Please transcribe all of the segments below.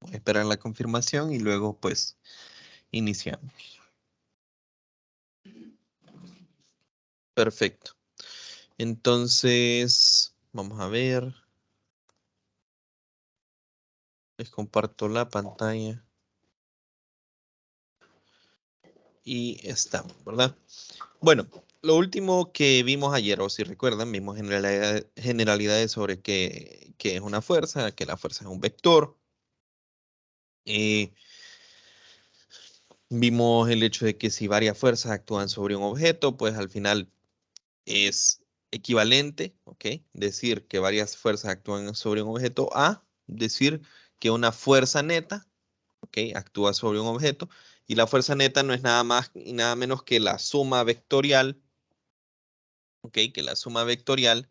Voy a esperar la confirmación y luego pues iniciamos. Perfecto. Entonces, vamos a ver. Les comparto la pantalla. Y estamos, ¿verdad? Bueno, lo último que vimos ayer, o si recuerdan, vimos generalidades sobre qué es una fuerza, que la fuerza es un vector. Vimos el hecho de que si varias fuerzas actúan sobre un objeto, pues al final es equivalente, ¿ok? Decir que varias fuerzas actúan sobre un objeto a decir que una fuerza neta, ¿ok? Actúa sobre un objeto y la fuerza neta no es nada más y nada menos que la suma vectorial, ¿ok? Que la suma vectorial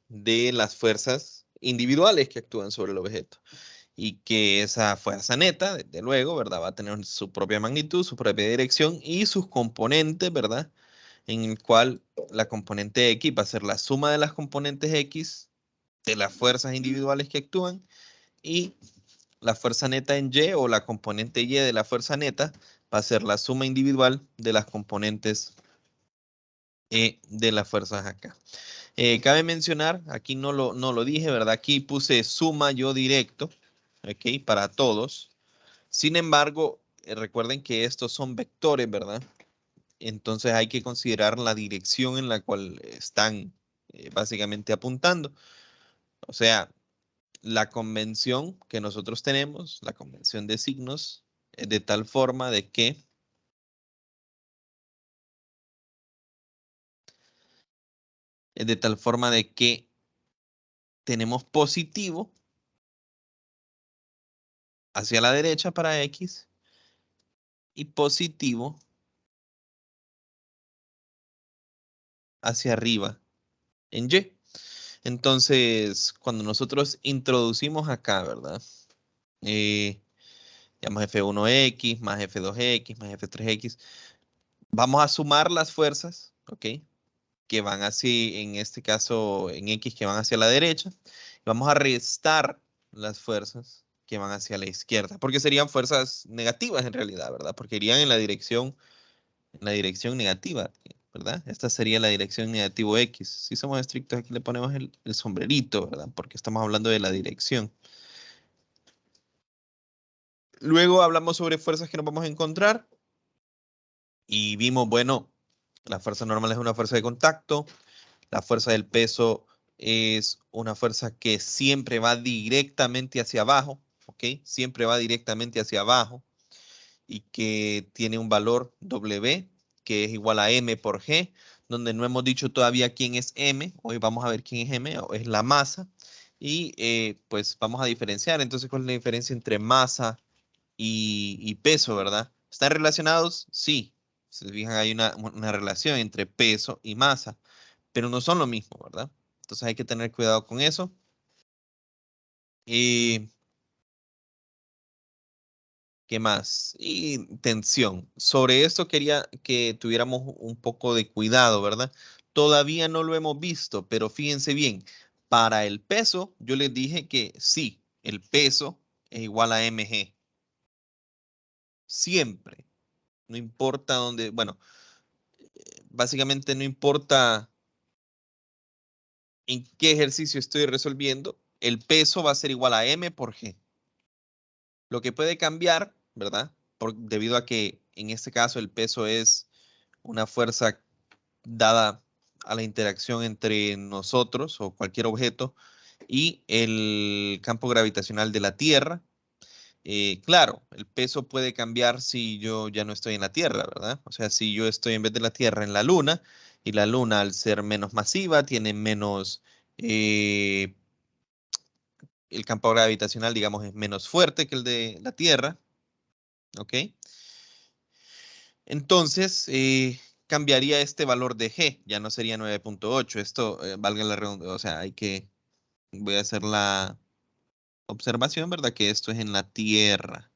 de las fuerzas individuales que actúan sobre el objeto. Y que esa fuerza neta, desde luego, ¿verdad? Va a tener su propia magnitud, su propia dirección y sus componentes, ¿verdad? En el cual la componente X va a ser la suma de las componentes X de las fuerzas individuales que actúan y la fuerza neta en Y o la componente Y de la fuerza neta va a ser la suma individual de las componentes E de las fuerzas acá. Cabe mencionar, aquí no lo dije, ¿verdad? Aquí puse suma yo directo, ¿ok? Para todos. Sin embargo, recuerden que estos son vectores, ¿verdad? Entonces hay que considerar la dirección en la cual están básicamente apuntando. O sea, la convención que nosotros tenemos, la convención de signos, es de tal forma de que tenemos positivo hacia la derecha para X y positivo hacia arriba en Y. Entonces, cuando nosotros introducimos acá, ¿verdad? Llamamos F1X más F2X más F3X. Vamos a sumar las fuerzas, ¿ok? Que van así, en este caso, en X, que van hacia la derecha. Vamos a restar las fuerzas que van hacia la izquierda, porque serían fuerzas negativas en realidad, ¿verdad? Porque irían en la dirección negativa, ¿verdad? Esta sería la dirección negativo X. Si somos estrictos, aquí le ponemos el sombrerito, ¿verdad? Porque estamos hablando de la dirección. Luego hablamos sobre fuerzas que nos vamos a encontrar y vimos, bueno, la fuerza normal es una fuerza de contacto, la fuerza del peso es una fuerza que siempre va directamente hacia abajo, ¿ok? Siempre va directamente hacia abajo y que tiene un valor W, que es igual a M por G, donde no hemos dicho todavía quién es M. Hoy vamos a ver quién es M, o es la masa. Y pues vamos a diferenciar. Entonces, ¿cuál es la diferencia entre masa y peso, verdad? ¿Están relacionados? Sí. Si se fijan, hay una relación entre peso y masa, pero no son lo mismo, ¿verdad? Entonces hay que tener cuidado con eso. Y ¿qué más? Y tensión. Sobre esto quería que tuviéramos un poco de cuidado, ¿verdad? Todavía no lo hemos visto, pero fíjense bien, para el peso, yo les dije que sí, el peso es igual a mg. Siempre. No importa dónde, bueno, básicamente no importa en qué ejercicio estoy resolviendo, el peso va a ser igual a m por g. Lo que puede cambiar, ¿verdad? Debido a que en este caso el peso es una fuerza dada a la interacción entre nosotros o cualquier objeto y el campo gravitacional de la Tierra. Claro, el peso puede cambiar si yo ya no estoy en la Tierra, ¿verdad? O sea, si yo estoy en vez de la Tierra en la Luna y la Luna al ser menos masiva tiene menos, eh, el campo gravitacional, digamos, es menos fuerte que el de la Tierra, ¿ok? Entonces, cambiaría este valor de G, ya no sería 9.8. Esto, valga la redundancia, o sea, voy a hacer la observación, ¿verdad? Que esto es en la Tierra.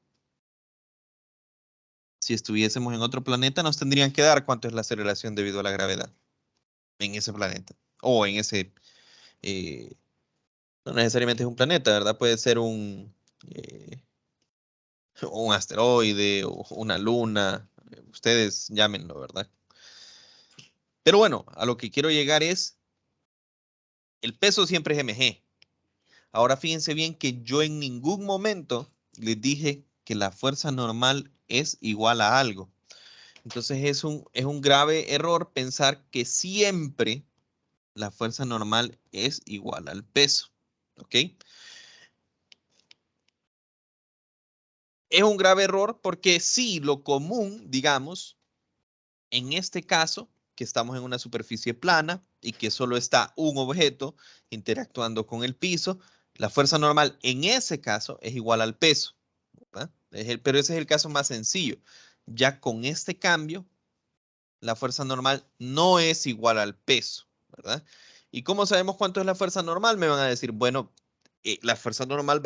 Si estuviésemos en otro planeta, nos tendrían que dar cuánto es la aceleración debido a la gravedad en ese planeta. O en ese, eh, no necesariamente es un planeta, ¿verdad? Puede ser un asteroide, o una luna, ustedes llámenlo, ¿verdad? Pero bueno, a lo que quiero llegar es, el peso siempre es mg. Ahora fíjense bien que yo en ningún momento les dije que la fuerza normal es igual a algo. Entonces es un grave error pensar que siempre la fuerza normal es igual al peso. ¿Ok? Es un grave error porque sí, lo común, digamos, en este caso, que estamos en una superficie plana y que solo está un objeto interactuando con el piso, la fuerza normal en ese caso es igual al peso, ¿verdad? Pero ese es el caso más sencillo. Ya con este cambio, la fuerza normal no es igual al peso, ¿verdad? ¿Y cómo sabemos cuánto es la fuerza normal? Me van a decir, bueno, la fuerza normal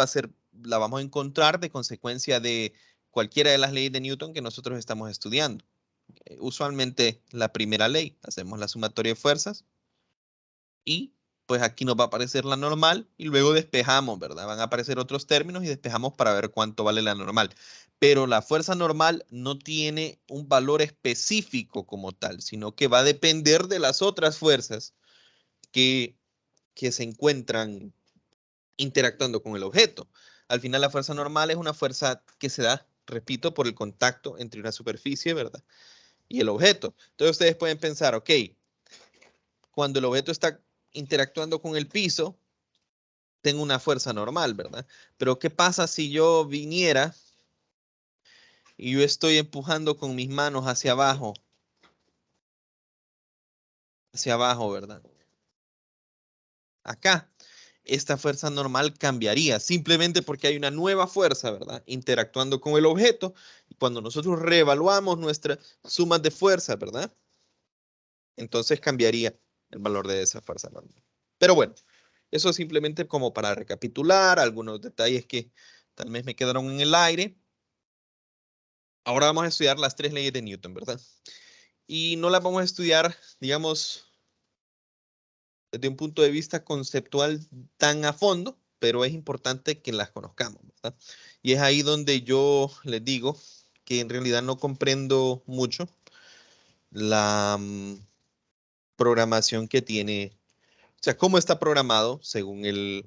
la vamos a encontrar de consecuencia de cualquiera de las leyes de Newton que nosotros estamos estudiando. Usualmente la primera ley, hacemos la sumatoria de fuerzas y pues aquí nos va a aparecer la normal y luego despejamos, ¿verdad? Van a aparecer otros términos y despejamos para ver cuánto vale la normal. Pero la fuerza normal no tiene un valor específico como tal, sino que va a depender de las otras fuerzas que, que se encuentran interactuando con el objeto. Al final la fuerza normal es una fuerza que se da, repito, por el contacto entre una superficie, ¿verdad? Y el objeto. Entonces ustedes pueden pensar, ok, cuando el objeto está interactuando con el piso, tengo una fuerza normal, ¿verdad? Pero ¿qué pasa si yo viniera y yo estoy empujando con mis manos hacia abajo, ¿verdad? Acá, esta fuerza normal cambiaría simplemente porque hay una nueva fuerza, ¿verdad? Interactuando con el objeto. Y cuando nosotros reevaluamos nuestras sumas de fuerza, ¿verdad? Entonces cambiaría el valor de esa fuerza normal. Pero bueno, eso simplemente como para recapitular algunos detalles que tal vez me quedaron en el aire. Ahora vamos a estudiar las tres leyes de Newton, ¿verdad? Y no las vamos a estudiar, digamos, desde un punto de vista conceptual tan a fondo, pero es importante que las conozcamos, ¿verdad? Y es ahí donde yo les digo que en realidad no comprendo mucho la programación que tiene, o sea, cómo está programado según el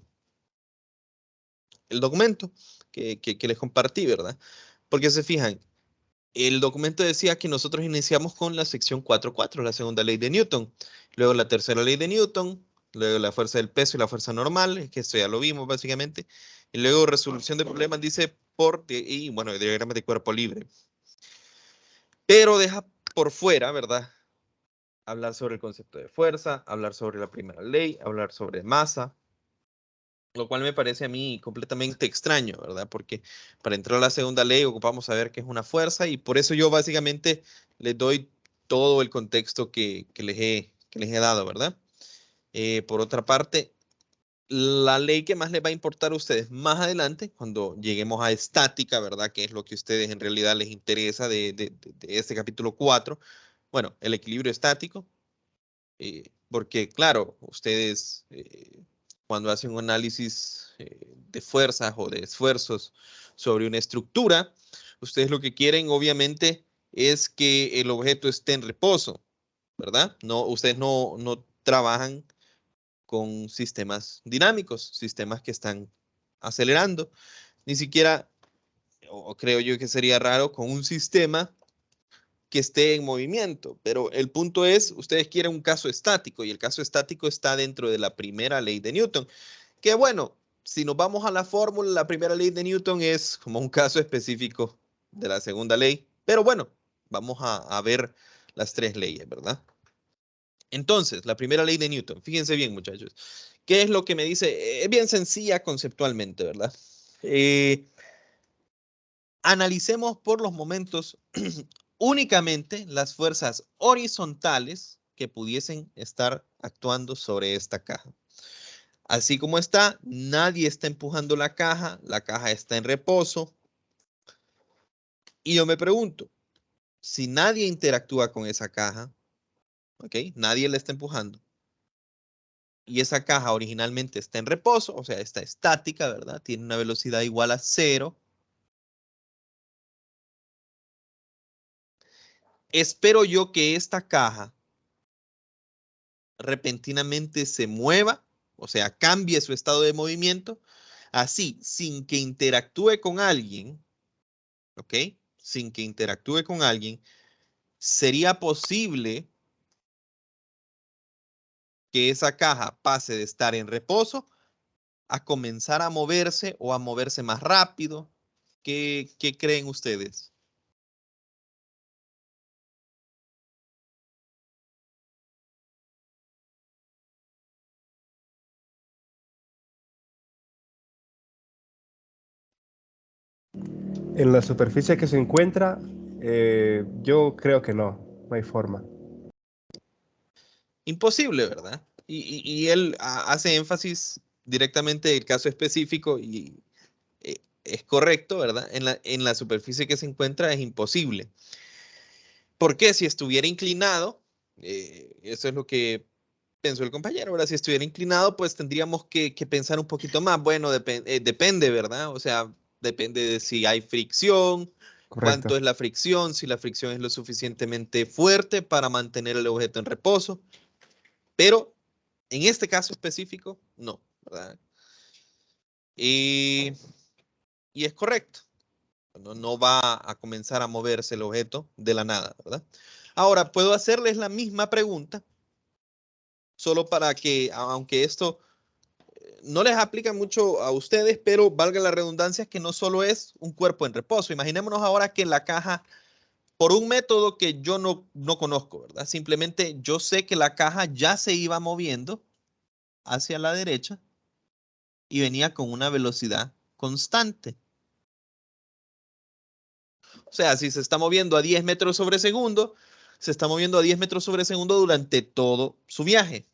documento que les compartí, ¿verdad? Porque se fijan, el documento decía que nosotros iniciamos con la sección 4.4, la segunda ley de Newton, luego la tercera ley de Newton, luego la fuerza del peso y la fuerza normal, que esto ya lo vimos básicamente, y luego resolución de problemas dice y bueno, diagramas de cuerpo libre. Pero deja por fuera, ¿verdad? Hablar sobre el concepto de fuerza, hablar sobre la primera ley, hablar sobre masa, lo cual me parece a mí completamente extraño, ¿verdad? Porque para entrar a la segunda ley ocupamos saber qué es una fuerza y por eso yo básicamente les doy todo el contexto que les he dado, ¿verdad? Por otra parte, la ley que más les va a importar a ustedes más adelante, cuando lleguemos a estática, ¿verdad? Que es lo que a ustedes en realidad les interesa de este capítulo 4. Bueno, el equilibrio estático, porque claro, ustedes cuando hacen un análisis de fuerzas o de esfuerzos sobre una estructura, ustedes lo que quieren obviamente es que el objeto esté en reposo, ¿verdad? No, ustedes no trabajan con sistemas dinámicos, sistemas que están acelerando, ni siquiera, o creo yo que sería raro, con un sistema que esté en movimiento, pero el punto es, ustedes quieren un caso estático y el caso estático está dentro de la primera ley de Newton, que bueno, si nos vamos a la fórmula, la primera ley de Newton es como un caso específico de la segunda ley, pero bueno, vamos a ver las tres leyes, ¿verdad? Entonces, la primera ley de Newton, fíjense bien muchachos, ¿qué es lo que me dice? Es bien sencilla conceptualmente, ¿verdad? Eh, Analicemos por los momentos únicamente las fuerzas horizontales que pudiesen estar actuando sobre esta caja. Así como está, nadie está empujando la caja está en reposo. Y yo me pregunto, si nadie interactúa con esa caja, ¿ok? Nadie la está empujando. Y esa caja originalmente está en reposo, o sea, está estática, ¿verdad? Tiene una velocidad igual a cero. espero yo que esta caja repentinamente se mueva, o sea, cambie su estado de movimiento, así, sin que interactúe con alguien, ¿ok? Sin que interactúe con alguien, sería posible que esa caja pase de estar en reposo a comenzar a moverse o a moverse más rápido. ¿Qué creen ustedes? En la superficie que se encuentra, yo creo que no hay forma. Imposible, ¿verdad? Y él hace énfasis directamente el caso específico y es correcto, ¿verdad? En la superficie que se encuentra es imposible. Porque si estuviera inclinado, eso es lo que pensó el compañero, ¿verdad? Si estuviera inclinado, pues tendríamos que pensar un poquito más. Bueno, depende, ¿verdad? O sea, depende de si hay fricción, cuánto Correcto. es la fricción, si la fricción es lo suficientemente fuerte para mantener el objeto en reposo. Pero en este caso específico, no, ¿verdad? Y, y es correcto. No va a comenzar a moverse el objeto de la nada, ¿verdad? Ahora, puedo hacerles la misma pregunta, solo para que, aunque esto no les aplica mucho a ustedes, pero valga la redundancia, que no solo es un cuerpo en reposo. Imaginémonos ahora que la caja, por un método que yo no conozco, ¿verdad? Simplemente yo sé que la caja ya se iba moviendo hacia la derecha y venía con una velocidad constante. O sea, si se está moviendo a 10 metros sobre segundo, se está moviendo a 10 metros sobre segundo durante todo su viaje.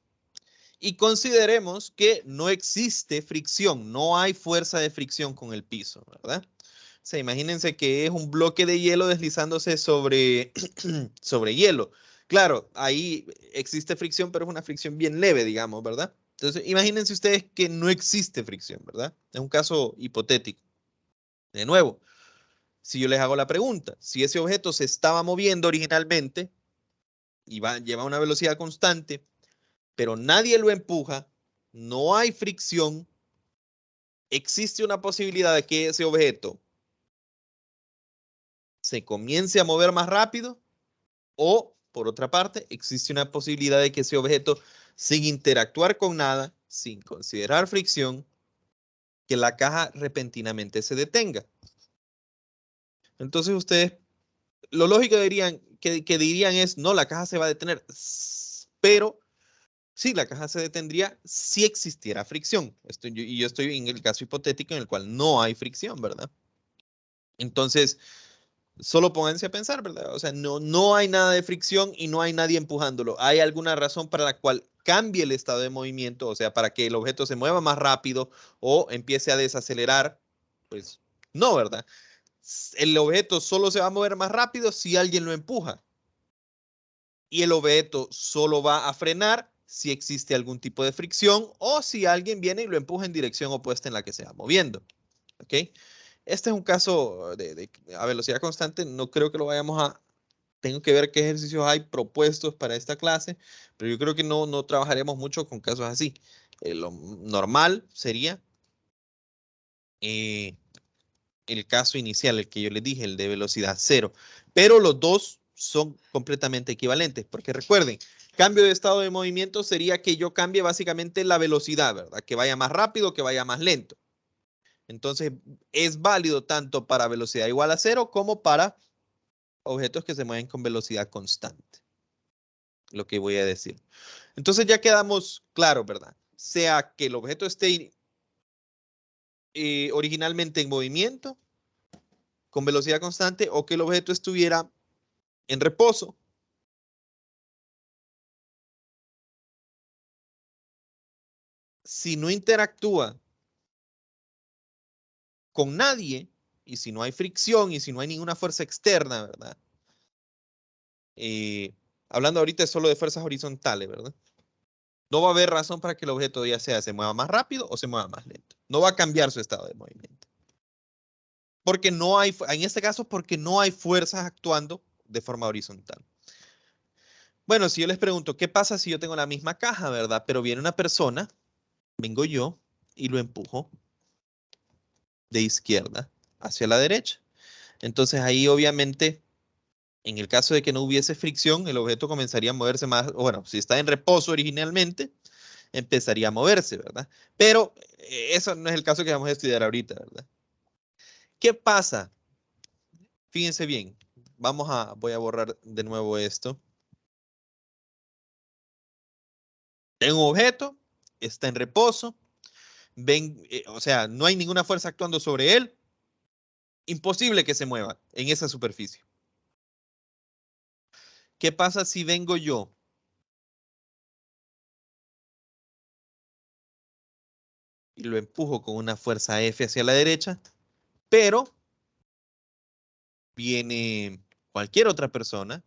Y consideremos que no existe fricción, no hay fuerza de fricción con el piso, ¿verdad? O sea, imagínense que es un bloque de hielo deslizándose sobre, sobre hielo. Claro, ahí existe fricción, pero es una fricción bien leve, digamos, ¿verdad? Entonces, imagínense ustedes que no existe fricción, ¿verdad? Es un caso hipotético. De nuevo, si yo les hago la pregunta, si ese objeto se estaba moviendo originalmente y lleva una velocidad constante, pero nadie lo empuja, no hay fricción, existe una posibilidad de que ese objeto se comience a mover más rápido o, por otra parte, existe una posibilidad de que ese objeto, sin interactuar con nada, sin considerar fricción, que la caja repentinamente se detenga. Entonces ustedes, lo lógico que dirían es, no, la caja se va a detener, pero sí, la caja se detendría si existiera fricción. Y yo estoy en el caso hipotético en el cual no hay fricción, ¿verdad? Entonces, solo pónganse a pensar, ¿verdad? O sea, no hay nada de fricción y no hay nadie empujándolo. ¿Hay alguna razón para la cual cambie el estado de movimiento? O sea, para que el objeto se mueva más rápido o empiece a desacelerar. Pues no, ¿verdad? El objeto solo se va a mover más rápido si alguien lo empuja. Y el objeto solo va a frenar si existe algún tipo de fricción o si alguien viene y lo empuja en dirección opuesta en la que se va moviendo. ¿Ok? Este es un caso a velocidad constante. No creo que lo vayamos a... Tengo que ver qué ejercicios hay propuestos para esta clase, pero yo creo que no trabajaremos mucho con casos así. Lo normal sería eh, el caso inicial, el que yo les dije, el de velocidad cero. Pero los dos son completamente equivalentes, porque recuerden, cambio de estado de movimiento sería que yo cambie básicamente la velocidad, ¿verdad? Que vaya más rápido, que vaya más lento. Entonces, es válido tanto para velocidad igual a cero como para objetos que se mueven con velocidad constante, lo que voy a decir. Entonces ya quedamos claros, ¿verdad? Sea que el objeto esté originalmente en movimiento con velocidad constante o que el objeto estuviera en reposo. Si no interactúa con nadie y si no hay fricción y si no hay ninguna fuerza externa, ¿verdad? Eh, hablando ahorita solo de fuerzas horizontales, ¿verdad? No va a haber razón para que el objeto ya sea se mueva más rápido o se mueva más lento. No va a cambiar su estado de movimiento. Porque no hay, en este caso, porque no hay fuerzas actuando de forma horizontal. Bueno, si yo les pregunto, ¿qué pasa si yo tengo la misma caja, verdad? Pero viene una persona, vengo yo y lo empujo de izquierda hacia la derecha. Entonces ahí obviamente, en el caso de que no hubiese fricción, el objeto comenzaría a moverse más, bueno, si está en reposo originalmente, empezaría a moverse, ¿verdad? Pero eso no es el caso que vamos a estudiar ahorita, ¿verdad? ¿Qué pasa? Fíjense bien, voy a borrar de nuevo esto. Tengo un objeto, está en reposo, o sea, no hay ninguna fuerza actuando sobre él, imposible que se mueva en esa superficie. ¿Qué pasa si vengo yo y lo empujo con una fuerza F hacia la derecha, pero viene cualquier otra persona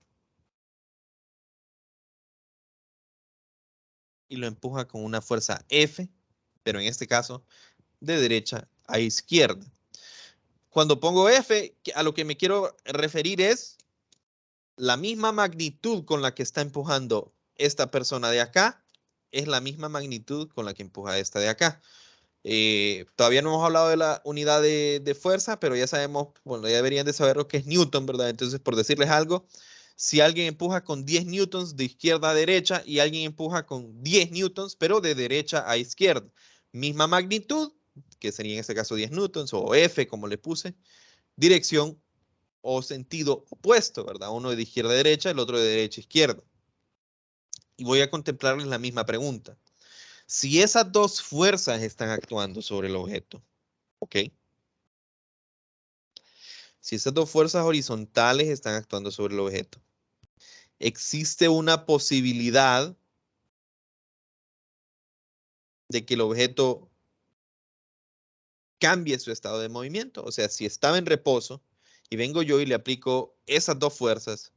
y lo empuja con una fuerza F, pero en este caso de derecha a izquierda? Cuando pongo F, a lo que me quiero referir es la misma magnitud con la que está empujando esta persona de acá, es la misma magnitud con la que empuja esta de acá. Todavía no hemos hablado de la unidad de fuerza, pero ya sabemos, bueno, ya deberían de saber lo que es Newton, ¿verdad? Entonces, por decirles algo, si alguien empuja con 10 newtons de izquierda a derecha y alguien empuja con 10 newtons, pero de derecha a izquierda, misma magnitud, que sería en este caso 10 newtons o F, como le puse, dirección o sentido opuesto, ¿verdad? Uno de izquierda a derecha, el otro de derecha a izquierda. Y voy a contemplarles la misma pregunta. Si esas dos fuerzas están actuando sobre el objeto, ¿ok? Si esas dos fuerzas horizontales están actuando sobre el objeto, existe una posibilidad de que el objeto cambie su estado de movimiento. O sea, si estaba en reposo y vengo yo y le aplico esas dos fuerzas,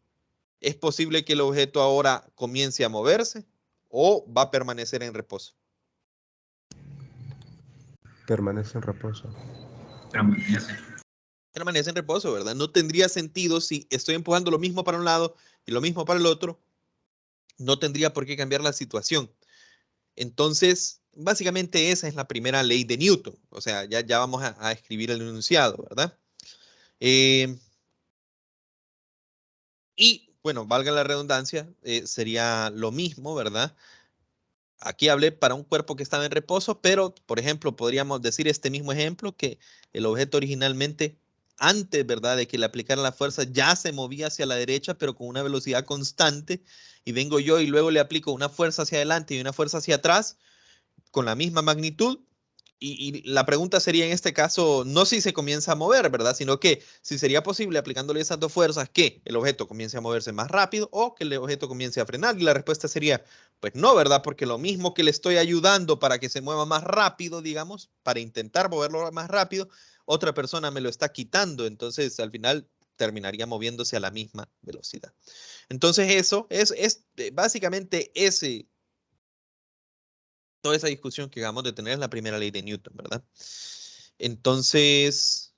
¿es posible que el objeto ahora comience a moverse o va a permanecer en reposo? Permanece en reposo. Permanece en reposo, ¿verdad? No tendría sentido si estoy empujando lo mismo para un lado y lo mismo para el otro, no tendría por qué cambiar la situación. Entonces, básicamente esa es la primera ley de Newton. O sea, ya vamos a escribir el enunciado, ¿verdad? Y bueno, valga la redundancia, sería lo mismo, ¿verdad? Aquí hablé para un cuerpo que estaba en reposo, pero, por ejemplo, podríamos decir este mismo ejemplo, que el objeto originalmente, antes, ¿verdad?, de que le aplicara la fuerza, ya se movía hacia la derecha, pero con una velocidad constante, y vengo yo y luego le aplico una fuerza hacia adelante y una fuerza hacia atrás, con la misma magnitud. Y la pregunta sería en este caso, no si se comienza a mover, ¿verdad? Sino que si sería posible aplicándole esas dos fuerzas que el objeto comience a moverse más rápido o que el objeto comience a frenar. Y la respuesta sería, pues no, ¿verdad? Porque lo mismo que le estoy ayudando para que se mueva más rápido, digamos, para intentar moverlo más rápido, otra persona me lo está quitando. Entonces, al final terminaría moviéndose a la misma velocidad. Entonces, eso es básicamente toda esa discusión que acabamos de tener es la primera ley de Newton, ¿verdad? Entonces,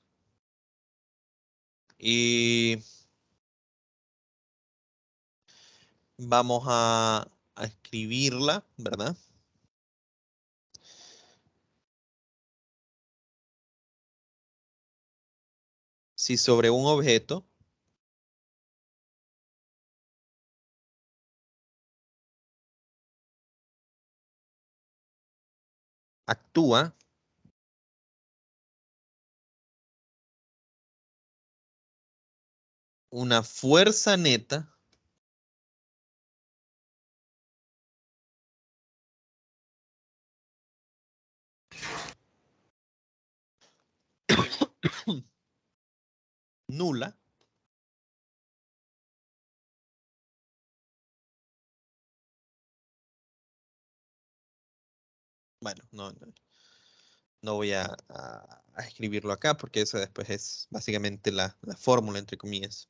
vamos a escribirla, ¿verdad? Si sobre un objeto actúa una fuerza neta nula, bueno, no voy a escribirlo acá porque eso después es básicamente la fórmula, entre comillas.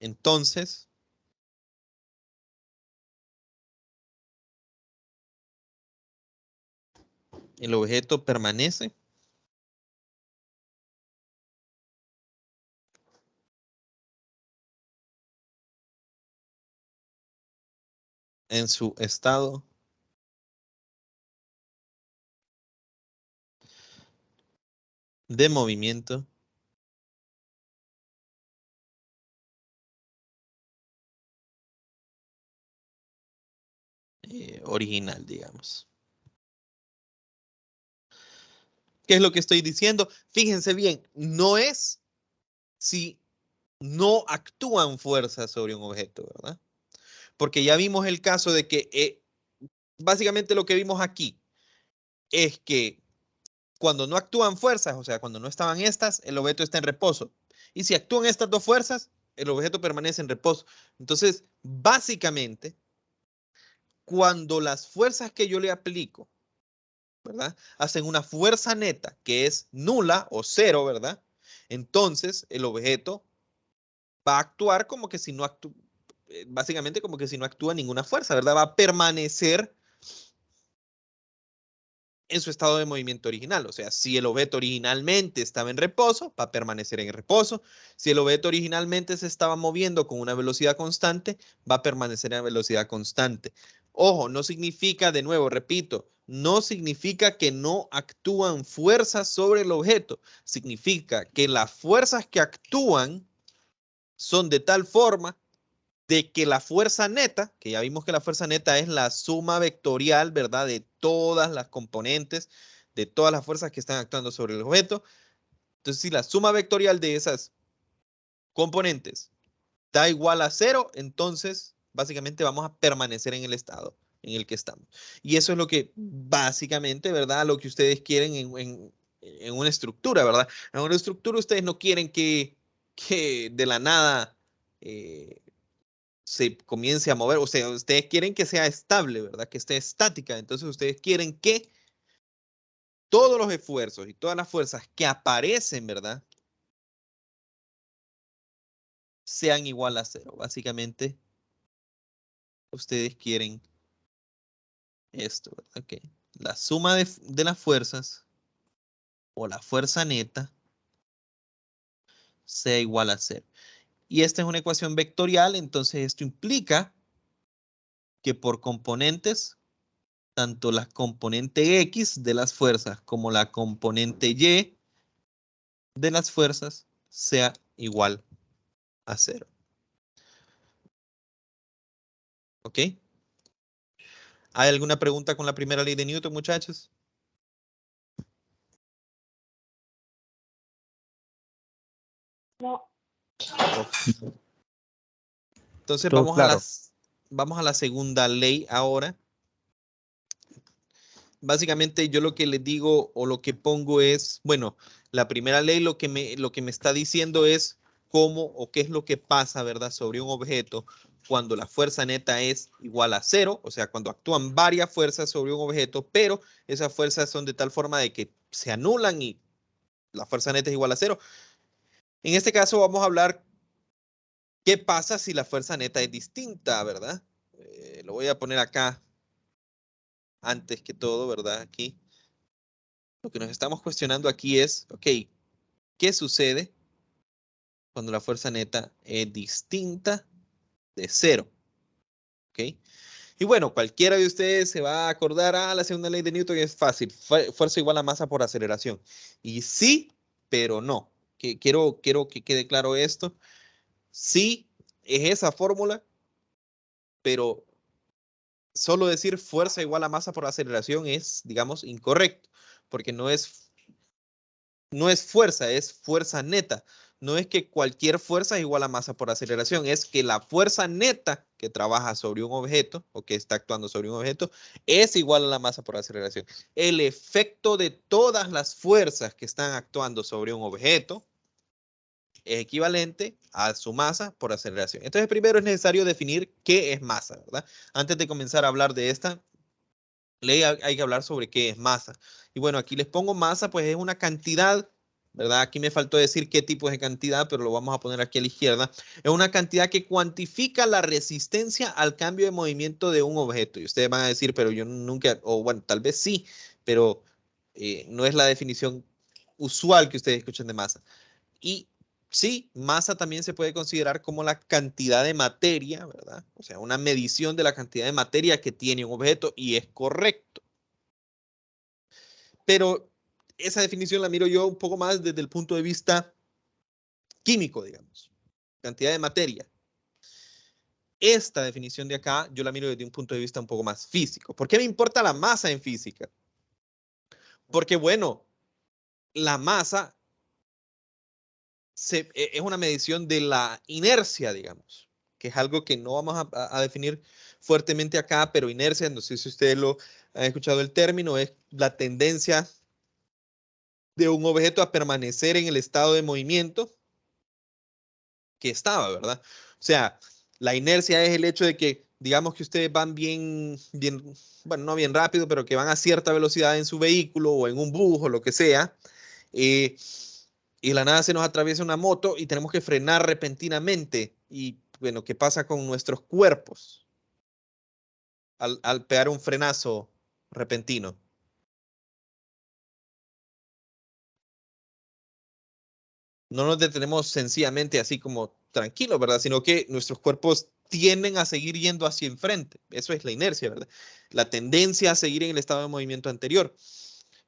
Entonces, el objeto permanece en su estado de movimiento original, digamos. ¿Qué es lo que estoy diciendo? Fíjense bien, no es si no actúan fuerzas sobre un objeto, ¿verdad? Porque ya vimos el caso de que básicamente lo que vimos aquí es que cuando no actúan fuerzas, o sea, cuando no estaban estas, el objeto está en reposo. Y si actúan estas dos fuerzas, el objeto permanece en reposo. Entonces, básicamente, cuando las fuerzas que yo le aplico, ¿verdad? Hacen una fuerza neta que es nula o cero, ¿verdad? Entonces, el objeto va a actuar como que si no actúa, básicamente como que si no actúa ninguna fuerza, ¿verdad? Va a permanecer en su estado de movimiento original. O sea, si el objeto originalmente estaba en reposo, va a permanecer en reposo. Si el objeto originalmente se estaba moviendo con una velocidad constante, va a permanecer en velocidad constante. Ojo, no significa, de nuevo, repito, no significa que no actúan fuerzas sobre el objeto. Significa que las fuerzas que actúan son de tal forma de que la fuerza neta, que ya vimos que la fuerza neta es la suma vectorial, ¿verdad? De todas las componentes, de todas las fuerzas que están actuando sobre el objeto. Entonces, si la suma vectorial de esas componentes da igual a cero, entonces básicamente vamos a permanecer en el estado en el que estamos. Y eso es lo que básicamente, ¿verdad? Lo que ustedes quieren en una estructura, ¿verdad? En una estructura ustedes no quieren que de la nada se comience a mover. O sea, ustedes quieren que sea estable, ¿verdad? Que esté estática. Entonces ustedes quieren que todos los esfuerzos y todas las fuerzas que aparecen, ¿verdad? Sean igual a cero. Básicamente, ustedes quieren esto, ¿verdad? Okay. La suma de las fuerzas o la fuerza neta sea igual a cero. Y esta es una ecuación vectorial, entonces esto implica que por componentes, tanto la componente X de las fuerzas como la componente Y de las fuerzas sea igual a cero. ¿Ok? ¿Hay alguna pregunta con la primera ley de Newton, muchachos? No. Entonces Todo claro. vamos a la segunda ley ahora. Básicamente yo lo que les digo o lo que pongo es, bueno, la primera ley lo que me está diciendo es cómo o qué es lo que pasa, ¿verdad? Sobre un objeto cuando la fuerza neta es igual a cero, o sea, cuando actúan varias fuerzas sobre un objeto, pero esas fuerzas son de tal forma de que se anulan y la fuerza neta es igual a cero. En este caso vamos a hablar qué pasa si la fuerza neta es distinta, ¿verdad? Lo voy a poner acá antes que todo, ¿verdad? Aquí. Lo que nos estamos cuestionando aquí es, ok, ¿qué sucede cuando la fuerza neta es distinta de cero? ¿Ok? Y bueno, cualquiera de ustedes se va a acordar, la segunda ley de Newton es fácil, fuerza igual a masa por aceleración. Y sí, pero no. Quiero que quede claro esto. Sí, es esa fórmula, pero solo decir fuerza igual a masa por aceleración es, digamos, incorrecto, porque no es fuerza, es fuerza neta. No es que cualquier fuerza es igual a masa por aceleración, es que la fuerza neta que trabaja sobre un objeto o que está actuando sobre un objeto es igual a la masa por aceleración. El efecto de todas las fuerzas que están actuando sobre un objeto es equivalente a su masa por aceleración. Entonces, primero es necesario definir qué es masa, ¿verdad? Antes de comenzar a hablar de esta ley, hay que hablar sobre qué es masa. Y bueno, aquí les pongo masa, pues es una cantidad, ¿verdad? Aquí me faltó decir qué tipo de cantidad, pero lo vamos a poner aquí a la izquierda. Es una cantidad que cuantifica la resistencia al cambio de movimiento de un objeto. Y ustedes van a decir, pero yo nunca, o bueno, tal vez sí, pero no es la definición usual que ustedes escuchan de masa. Y Sí, masa también se puede considerar como la cantidad de materia, ¿verdad? O sea, una medición de la cantidad de materia que tiene un objeto y es correcto. Pero esa definición la miro yo un poco más desde el punto de vista químico, digamos. Cantidad de materia. Esta definición de acá yo la miro desde un punto de vista un poco más físico. ¿Por qué me importa la masa en física? Porque, bueno, la masa es una medición de la inercia, digamos, que es algo que no vamos a definir fuertemente acá, pero inercia, no sé si ustedes lo han escuchado el término, es la tendencia de un objeto a permanecer en el estado de movimiento que estaba, ¿verdad? O sea, la inercia es el hecho de que, digamos que ustedes van bien, bueno, no bien rápido, pero que van a cierta velocidad en su vehículo o en un bus o lo que sea, y de la nada se nos atraviesa una moto y tenemos que frenar repentinamente. Y bueno, ¿qué pasa con nuestros cuerpos al pegar un frenazo repentino? No nos detenemos sencillamente así como tranquilos, ¿verdad? Sino que nuestros cuerpos tienden a seguir yendo hacia enfrente. Eso es la inercia, ¿verdad? La tendencia a seguir en el estado de movimiento anterior.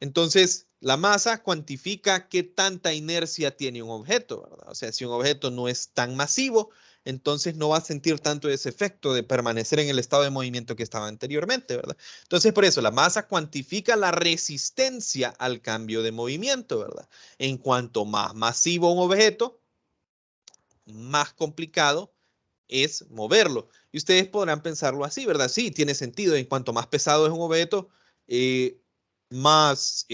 Entonces, la masa cuantifica qué tanta inercia tiene un objeto, ¿verdad? O sea, si un objeto no es tan masivo, entonces no va a sentir tanto ese efecto de permanecer en el estado de movimiento que estaba anteriormente, ¿verdad? Entonces, por eso, la masa cuantifica la resistencia al cambio de movimiento, ¿verdad? En cuanto más masivo un objeto, más complicado es moverlo. Y ustedes podrán pensarlo así, ¿verdad? Sí, tiene sentido. En cuanto más pesado es un objeto, eh, más,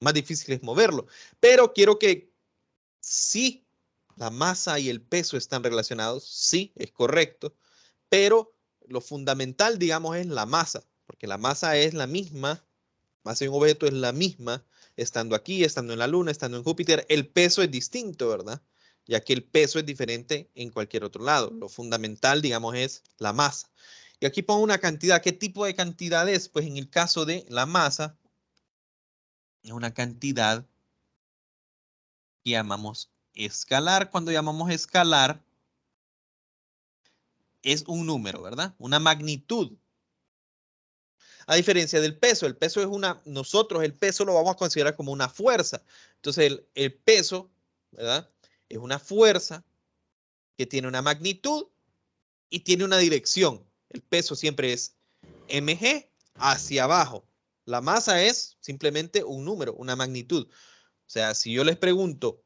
más difícil es moverlo. Pero quiero que sí, la masa y el peso están relacionados, sí, es correcto, pero lo fundamental, digamos, es la masa, porque la masa es la misma, masa de un objeto es la misma, estando aquí, estando en la Luna, estando en Júpiter, el peso es distinto, ¿verdad? Ya que el peso es diferente en cualquier otro lado. Lo fundamental, digamos, es la masa. Y aquí pongo una cantidad. ¿Qué tipo de cantidad es? Pues en el caso de la masa, es una cantidad que llamamos escalar. Cuando llamamos escalar, es un número, ¿verdad? Una magnitud. A diferencia del peso, el peso es nosotros el peso lo vamos a considerar como una fuerza. Entonces el peso, ¿verdad? Es una fuerza que tiene una magnitud y tiene una dirección. El peso siempre es mg hacia abajo. La masa es simplemente un número, una magnitud. O sea, si yo les pregunto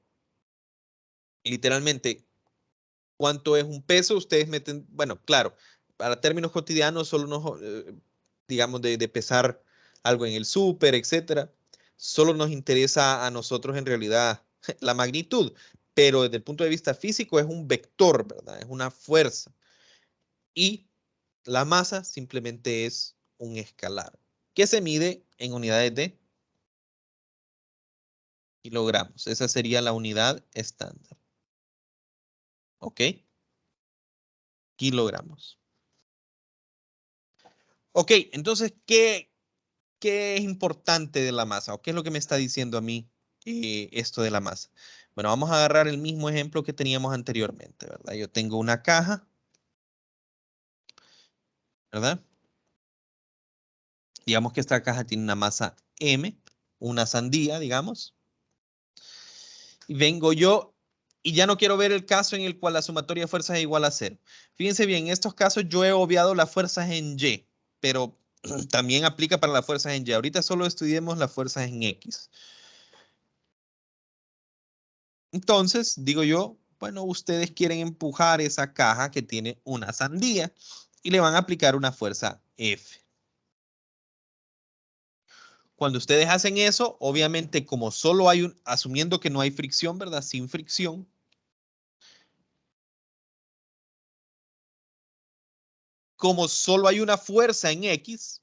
literalmente cuánto es un peso, ustedes meten, bueno, claro, para términos cotidianos solo nos, digamos, de pesar algo en el súper, etcétera, solo nos interesa a nosotros en realidad la magnitud, pero desde el punto de vista físico es un vector, ¿verdad? Es una fuerza. Y la masa simplemente es un escalar que se mide en unidades de kilogramos. Esa sería la unidad estándar. ¿Ok? Kilogramos. Ok, entonces, ¿qué es importante de la masa? ¿O qué es lo que me está diciendo a mí esto de la masa? Bueno, vamos a agarrar el mismo ejemplo que teníamos anteriormente, ¿verdad? Yo tengo una caja, ¿verdad? Digamos que esta caja tiene una masa M, una sandía, digamos. Y vengo yo y ya no quiero ver el caso en el cual la sumatoria de fuerzas es igual a 0. Fíjense bien, en estos casos yo he obviado las fuerzas en Y, pero también aplica para las fuerzas en Y. Ahorita solo estudiemos las fuerzas en X. Entonces, digo yo, bueno, ustedes quieren empujar esa caja que tiene una sandía y le van a aplicar una fuerza F. Cuando ustedes hacen eso, obviamente como solo hay asumiendo que no hay fricción, ¿verdad? Sin fricción. Como solo hay una fuerza en X,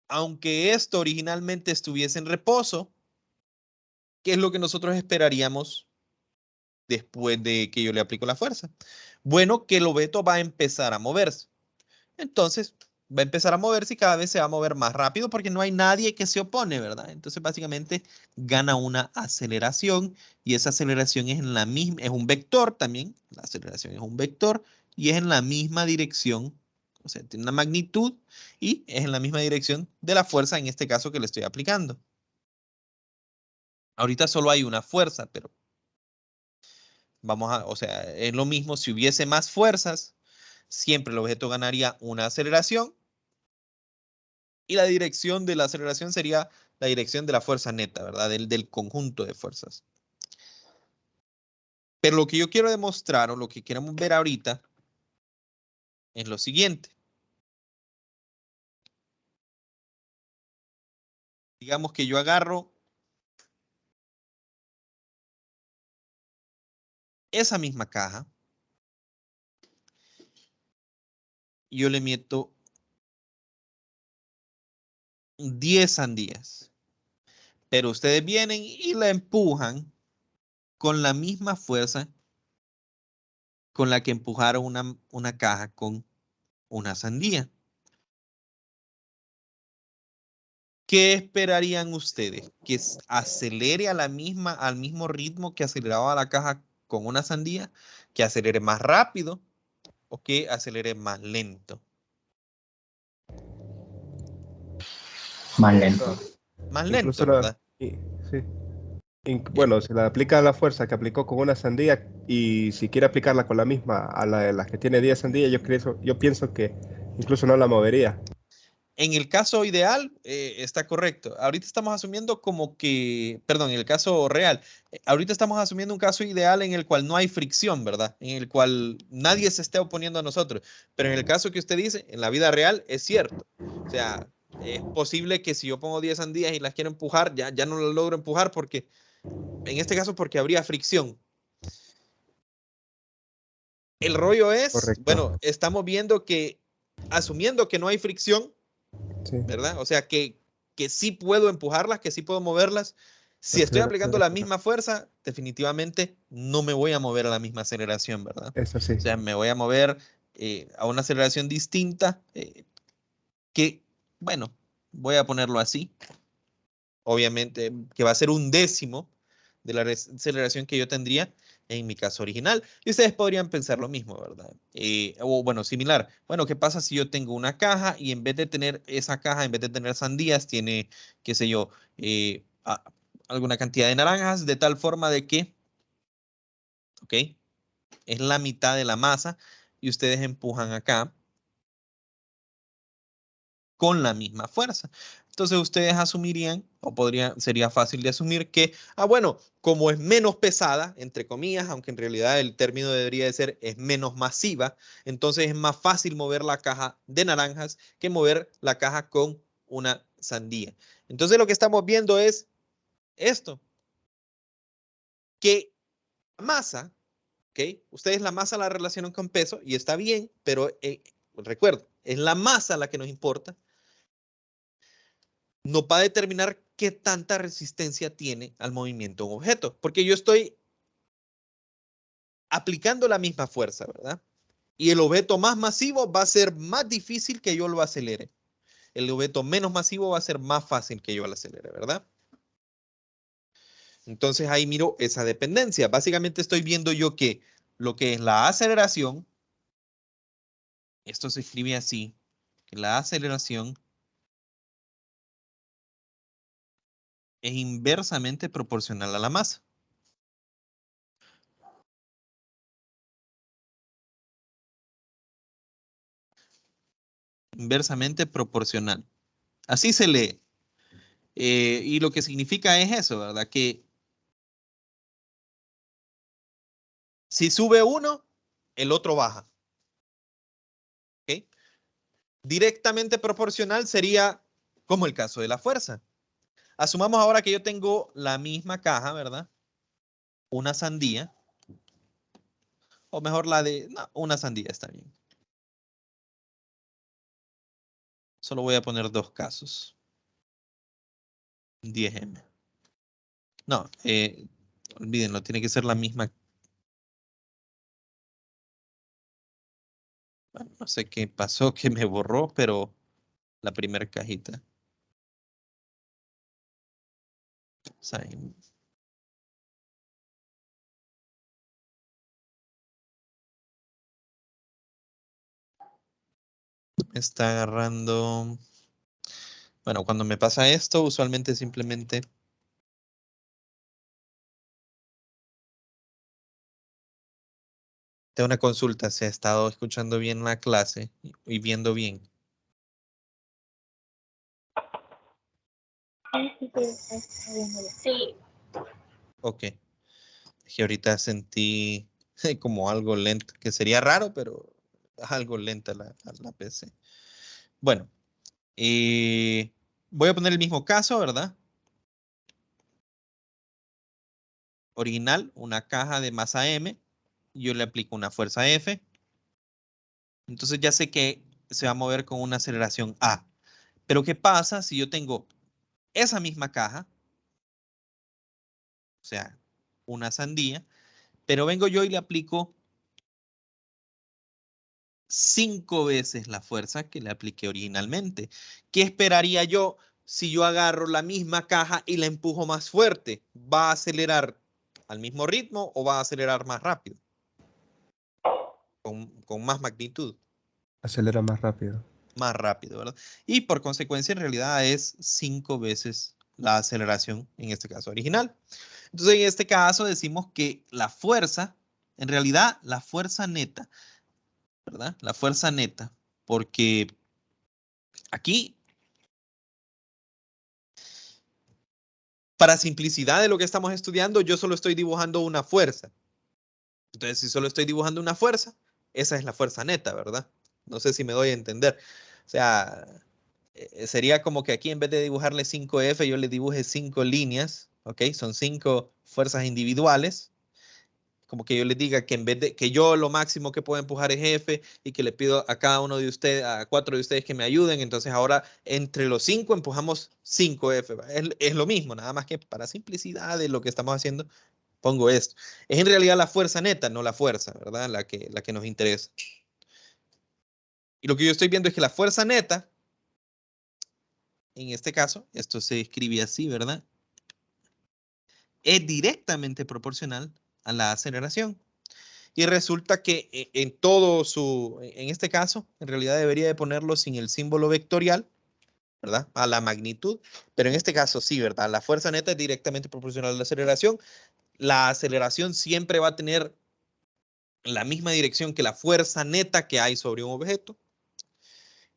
aunque esto originalmente estuviese en reposo, ¿qué es lo que nosotros esperaríamos después de que yo le aplico la fuerza? Bueno, que el objeto va a empezar a moverse. Entonces, va a empezar a moverse y cada vez se va a mover más rápido porque no hay nadie que se opone, ¿verdad? Entonces, básicamente, gana una aceleración y esa aceleración es en la misma, es un vector también, la aceleración es un vector y es en la misma dirección, o sea, tiene una magnitud y es en la misma dirección de la fuerza, en este caso que le estoy aplicando. Ahorita solo hay una fuerza, pero o sea, es lo mismo, si hubiese más fuerzas, siempre el objeto ganaría una aceleración y la dirección de la aceleración sería la dirección de la fuerza neta, ¿verdad? Del conjunto de fuerzas. Pero lo que yo quiero demostrar o lo que queremos ver ahorita es lo siguiente. Digamos que yo agarro esa misma caja y yo le meto 10 sandías. Pero ustedes vienen y la empujan con la misma fuerza con la que empujaron una caja con una sandía. ¿Qué esperarían ustedes? ¿Que acelere al mismo ritmo que aceleraba la caja con una sandía? ¿Que acelere más rápido o que acelere más lento? Más lento. Más Incluso lento, ¿verdad? sí. Eh, Bueno, si la aplica la fuerza que aplicó con una sandía y si quiere aplicarla con la misma a la de las que tiene 10 sandías, yo pienso que incluso no la movería. En el caso ideal, está correcto. Ahorita estamos asumiendo como que, perdón, en el caso real, ahorita estamos asumiendo un caso ideal en el cual no hay fricción, ¿verdad? En el cual nadie se esté oponiendo a nosotros. Pero en el caso que usted dice, en la vida real, es cierto. O sea, es posible que si yo pongo 10 sandías y las quiero empujar, ya no las logro empujar porque, en este caso, porque habría fricción. El rollo es, bueno, Correcto. estamos viendo que, asumiendo que no hay fricción, Sí, ¿verdad? O sea, que sí puedo empujarlas, que sí puedo moverlas. Si estoy aceleración aplicando es la cero. misma fuerza, definitivamente no me voy a mover a la misma aceleración, ¿verdad? Eso sí. O sea, me voy a mover a una aceleración distinta que, bueno, voy a ponerlo así. Obviamente, que va a ser un décimo de la aceleración que yo tendría en mi caso original. Y ustedes podrían pensar lo mismo, ¿verdad? O bueno, similar. Bueno, ¿qué pasa si yo tengo una caja y en vez de tener esa caja, en vez de tener sandías, tiene, qué sé yo, alguna cantidad de naranjas, de tal forma de que, ¿ok? Es la mitad de la masa y ustedes empujan acá con la misma fuerza. Entonces ustedes asumirían, sería fácil de asumir que, bueno, como es menos pesada, entre comillas, aunque en realidad el término debería de ser es menos masiva, entonces es más fácil mover la caja de naranjas que mover la caja con una sandía. Entonces lo que estamos viendo es esto, que masa, ¿ok? Ustedes la masa la relacionan con peso y está bien, pero recuerdo, es la masa la que nos importa. No va a determinar qué tanta resistencia tiene al movimiento un objeto, porque yo estoy aplicando la misma fuerza, ¿verdad? Y el objeto más masivo va a ser más difícil que yo lo acelere. El objeto menos masivo va a ser más fácil que yo lo acelere, ¿verdad? Entonces ahí miro esa dependencia. Básicamente estoy viendo yo que lo que es la aceleración, esto se escribe así, que la aceleración es inversamente proporcional a la masa. Inversamente proporcional. Así se lee. Y lo que significa es eso, ¿verdad? Que si sube uno, el otro baja. ¿Ok? Directamente proporcional sería como el caso de la fuerza. Asumamos ahora que yo tengo la misma caja, ¿verdad? Una sandía. O mejor no, una sandía está bien. Solo voy a poner dos casos. 10M. No, olvídenlo, tiene que ser la misma. Bueno, no sé qué pasó que me borró, pero la primera cajita. Sign. Me está agarrando. Bueno, cuando me pasa esto, usualmente simplemente tengo una consulta. ¿Se ha estado escuchando bien la clase y viendo bien? Sí. Ok. Que ahorita sentí como algo lento, que sería raro, pero algo lenta la PC. Bueno, voy a poner el mismo caso, ¿verdad? Original, una caja de masa M. Yo le aplico una fuerza F. Entonces ya sé que se va a mover con una aceleración A. Pero ¿qué pasa si yo tengo esa misma caja? O sea, una sandía. Pero vengo yo y le aplico 5 veces la fuerza que le apliqué originalmente. ¿Qué esperaría yo si yo agarro la misma caja y la empujo más fuerte? ¿Va a acelerar al mismo ritmo o va a acelerar más rápido? Con más magnitud. Acelera más rápido. Más rápido, ¿verdad? Y por consecuencia, en realidad es 5 veces la aceleración, en este caso original. Entonces, en este caso decimos que la fuerza, en realidad, la fuerza neta, ¿verdad? La fuerza neta, porque aquí, para simplicidad de lo que estamos estudiando, yo solo estoy dibujando una fuerza. Entonces, si solo estoy dibujando una fuerza, esa es la fuerza neta, ¿verdad? No sé si me doy a entender. O sea, sería como que aquí en vez de dibujarle 5F, yo le dibuje 5 líneas, ¿ok? Son 5 fuerzas individuales. Como que yo les diga que en vez de que yo lo máximo que puedo empujar es F y que le pido a cada uno de ustedes, a 4 de ustedes que me ayuden. Entonces ahora entre los 5 empujamos 5F. Es lo mismo, nada más que para simplicidad de lo que estamos haciendo, pongo esto. Es en realidad la fuerza neta, no la fuerza, ¿verdad? La que nos interesa. Y lo que yo estoy viendo es que la fuerza neta, en este caso, esto se escribe así, ¿verdad? Es directamente proporcional a la aceleración. Y resulta que en este caso, en realidad debería de ponerlo sin el símbolo vectorial, ¿verdad? A la magnitud, pero en este caso sí, ¿verdad? La fuerza neta es directamente proporcional a la aceleración. La aceleración siempre va a tener la misma dirección que la fuerza neta que hay sobre un objeto.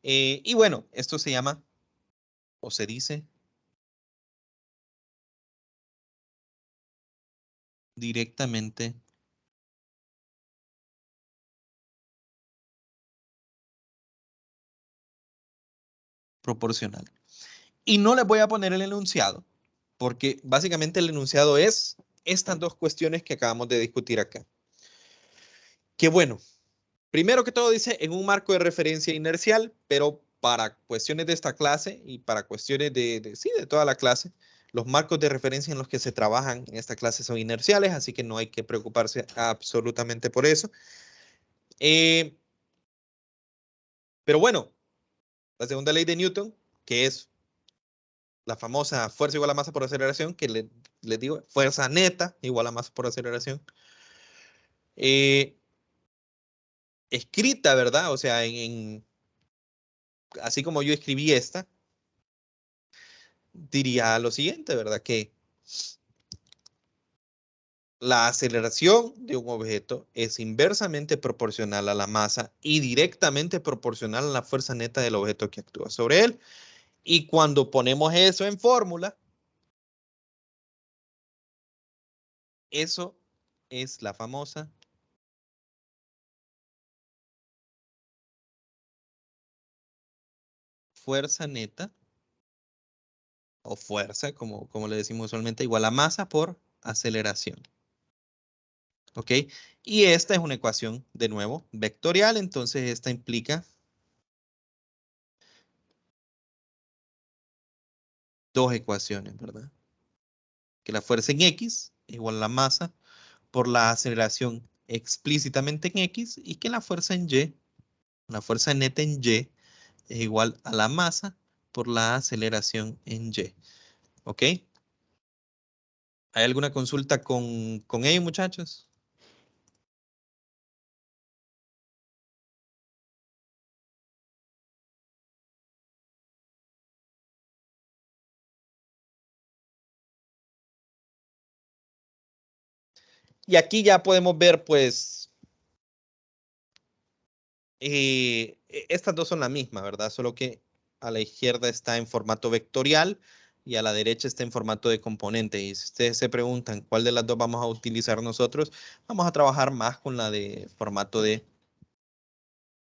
Y bueno, esto se llama, o se dice, directamente proporcional. Y no les voy a poner el enunciado, porque básicamente el enunciado es estas dos cuestiones que acabamos de discutir acá. Que bueno, primero que todo dice en un marco de referencia inercial, pero para cuestiones de esta clase y para cuestiones de toda la clase, los marcos de referencia en los que se trabajan en esta clase son inerciales, así que no hay que preocuparse absolutamente por eso. Pero bueno, la segunda ley de Newton, que es la famosa fuerza igual a masa por aceleración, que les digo, fuerza neta igual a masa por aceleración, escrita, ¿verdad? O sea, así como yo escribí esta, diría lo siguiente, ¿verdad? Que la aceleración de un objeto es inversamente proporcional a la masa y directamente proporcional a la fuerza neta del objeto que actúa sobre él. Y cuando ponemos eso en fórmula, eso es la famosa fuerza neta o fuerza, como le decimos usualmente, igual a masa por aceleración. ¿Ok? Y esta es una ecuación, de nuevo, vectorial, entonces esta implica dos ecuaciones, ¿verdad? Que la fuerza en X es igual a la masa por la aceleración explícitamente en X y que la fuerza en Y, la fuerza neta en Y, es igual a la masa por la aceleración en Y. ¿Ok? ¿Hay alguna consulta con ello, muchachos? Y aquí ya podemos ver, pues, estas dos son la misma, ¿verdad? Solo que a la izquierda está en formato vectorial y a la derecha está en formato de componente. Y si ustedes se preguntan cuál de las dos vamos a utilizar nosotros, vamos a trabajar más con la de formato de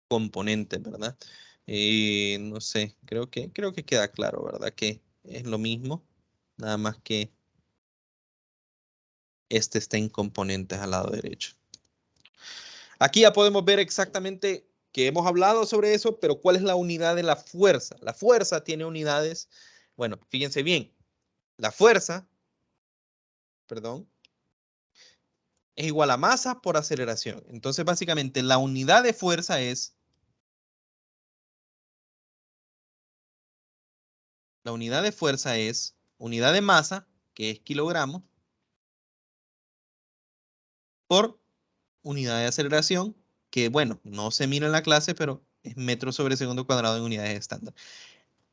componente, ¿verdad? No sé, creo que queda claro, ¿verdad? Que es lo mismo, nada más que este está en componentes al lado derecho. Aquí ya podemos ver exactamente que hemos hablado sobre eso, pero ¿cuál es la unidad de la fuerza? La fuerza tiene unidades, bueno, fíjense bien, la fuerza, perdón, es igual a masa por aceleración. Entonces, básicamente, la unidad de fuerza es unidad de masa, que es kilogramo, por unidad de aceleración, que bueno, no se mira en la clase, pero es metro sobre segundo cuadrado en unidades estándar.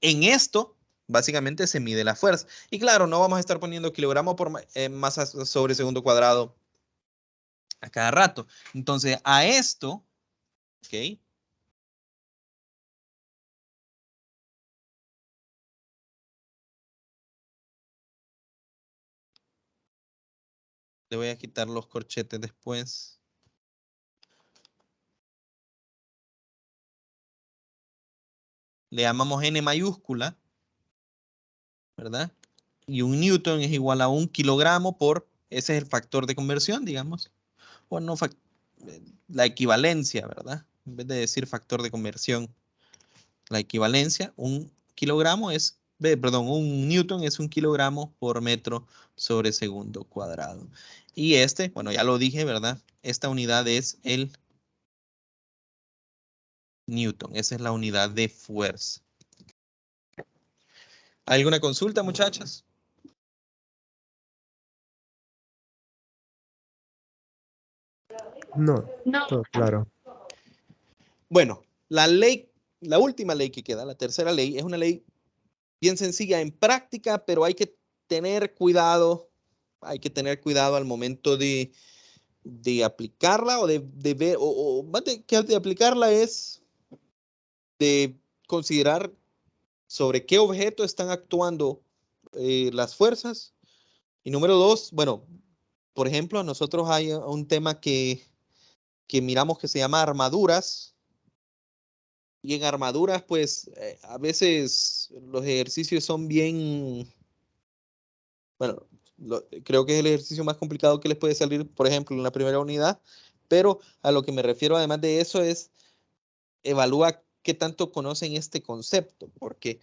En esto, básicamente se mide la fuerza. Y claro, no vamos a estar poniendo kilogramo por masa sobre segundo cuadrado a cada rato. Entonces, a esto, ¿ok? Le voy a quitar los corchetes después. Le llamamos N mayúscula, ¿verdad? Y un newton es igual a 1 kilogramo por, ese es el factor de conversión, digamos. O no, la equivalencia, ¿verdad? En vez de decir factor de conversión, la equivalencia, un kilogramo es, perdón, un newton es 1 kilogramo por metro sobre segundo cuadrado. Y este, bueno, ya lo dije, ¿verdad? Esta unidad es el newton, esa es la unidad de fuerza. ¿Alguna consulta, muchachos? No, No. todo claro. Bueno, la ley, la última ley que queda, la tercera ley, es una ley bien sencilla en práctica, pero hay que tener cuidado al momento de aplicarla o de ver, o más que de aplicarla es de considerar sobre qué objeto están actuando las fuerzas. Y número dos, bueno, por ejemplo, nosotros hay un tema que miramos que se llama armaduras. Y en armaduras, pues a veces los ejercicios son bien, bueno, creo que es el ejercicio más complicado que les puede salir, por ejemplo, en la primera unidad, pero a lo que me refiero además de eso es evalúa qué tanto conocen este concepto, porque,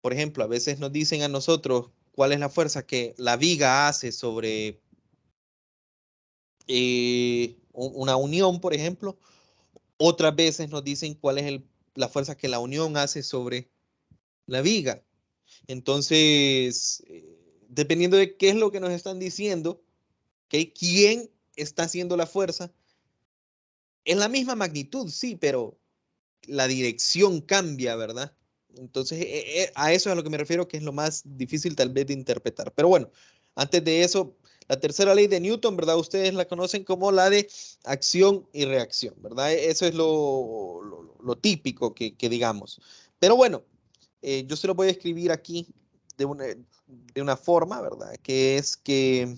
por ejemplo, a veces nos dicen a nosotros cuál es la fuerza que la viga hace sobre una unión, por ejemplo. Otras veces nos dicen cuál es la fuerza que la unión hace sobre la viga. Entonces, dependiendo de qué es lo que nos están diciendo, ¿okay? ¿Quién está haciendo la fuerza? Es la misma magnitud, sí, pero la dirección cambia, ¿verdad? Entonces, a eso es a lo que me refiero, que es lo más difícil tal vez de interpretar. Pero bueno, antes de eso, la tercera ley de Newton, ¿verdad? Ustedes la conocen como la de acción y reacción, ¿verdad? Eso es lo típico que digamos. Pero bueno, yo se lo voy a escribir aquí de una forma, ¿verdad? Que es que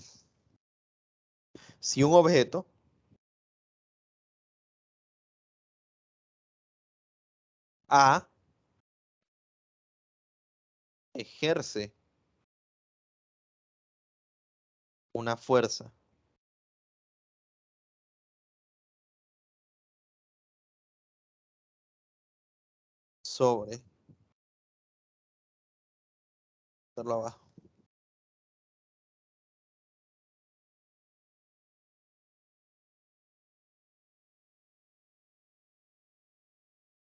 si un objeto A ejerce una fuerza sobre, hacerlo abajo,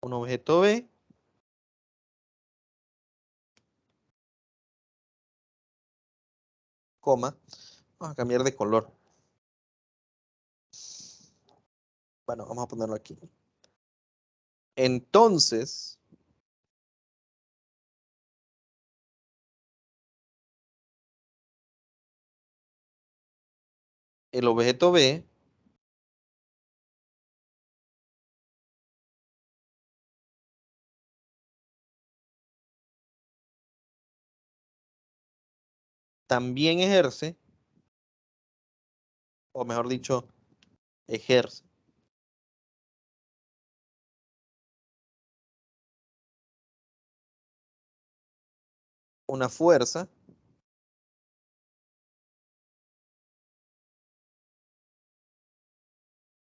un objeto B, coma. Vamos a cambiar de color. Bueno, vamos a ponerlo aquí. Entonces, el objeto B también ejerce, o mejor dicho, ejerce una fuerza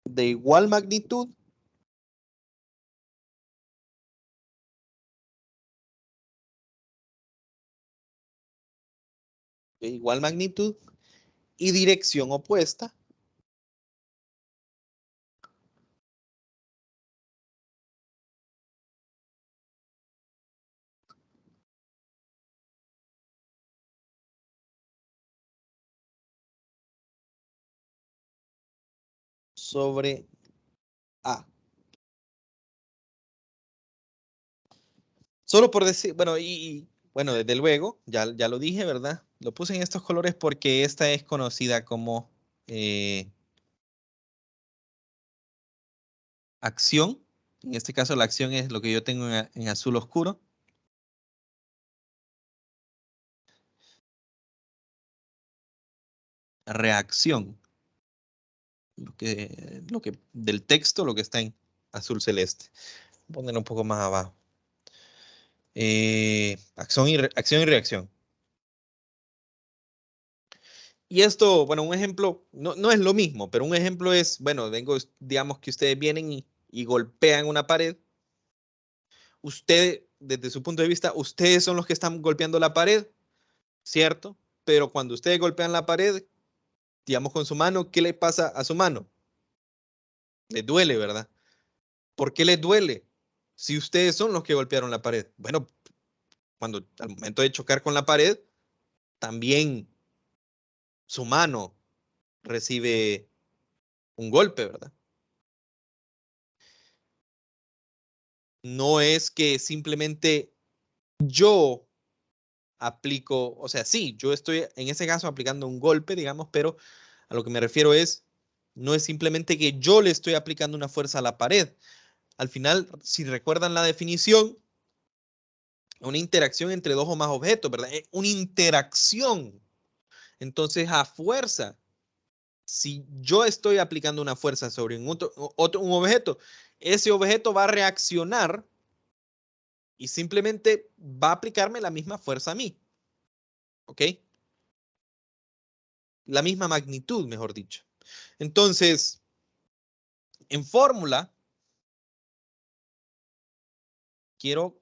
de igual magnitud y dirección opuesta sobre A. Solo por decir, bueno, bueno, desde luego, ya lo dije, ¿verdad? Lo puse en estos colores porque esta es conocida como acción. En este caso la acción es lo que yo tengo en azul oscuro. Reacción. Del texto, lo que está en azul celeste. Voy a poner un poco más abajo. Acción y reacción. Y esto, bueno, un ejemplo, no es lo mismo, pero un ejemplo es, bueno, digamos que ustedes vienen y golpean una pared. Usted, desde su punto de vista, ustedes son los que están golpeando la pared, ¿cierto? Pero cuando ustedes golpean la pared, digamos con su mano, ¿qué le pasa a su mano? Les duele, ¿verdad? ¿Por qué les duele? Si ustedes son los que golpearon la pared. Bueno, cuando al momento de chocar con la pared, también su mano recibe un golpe, ¿verdad? No es que simplemente yo aplico, o sea, sí, yo estoy en ese caso aplicando un golpe, digamos, pero a lo que me refiero es, no es simplemente que yo le estoy aplicando una fuerza a la pared. Al final, si recuerdan la definición, una interacción entre dos o más objetos, ¿verdad? Es una interacción. Entonces, a fuerza, si yo estoy aplicando una fuerza sobre un objeto, ese objeto va a reaccionar y simplemente va a aplicarme la misma fuerza a mí. ¿Ok? La misma magnitud, mejor dicho. Entonces, en fórmula, quiero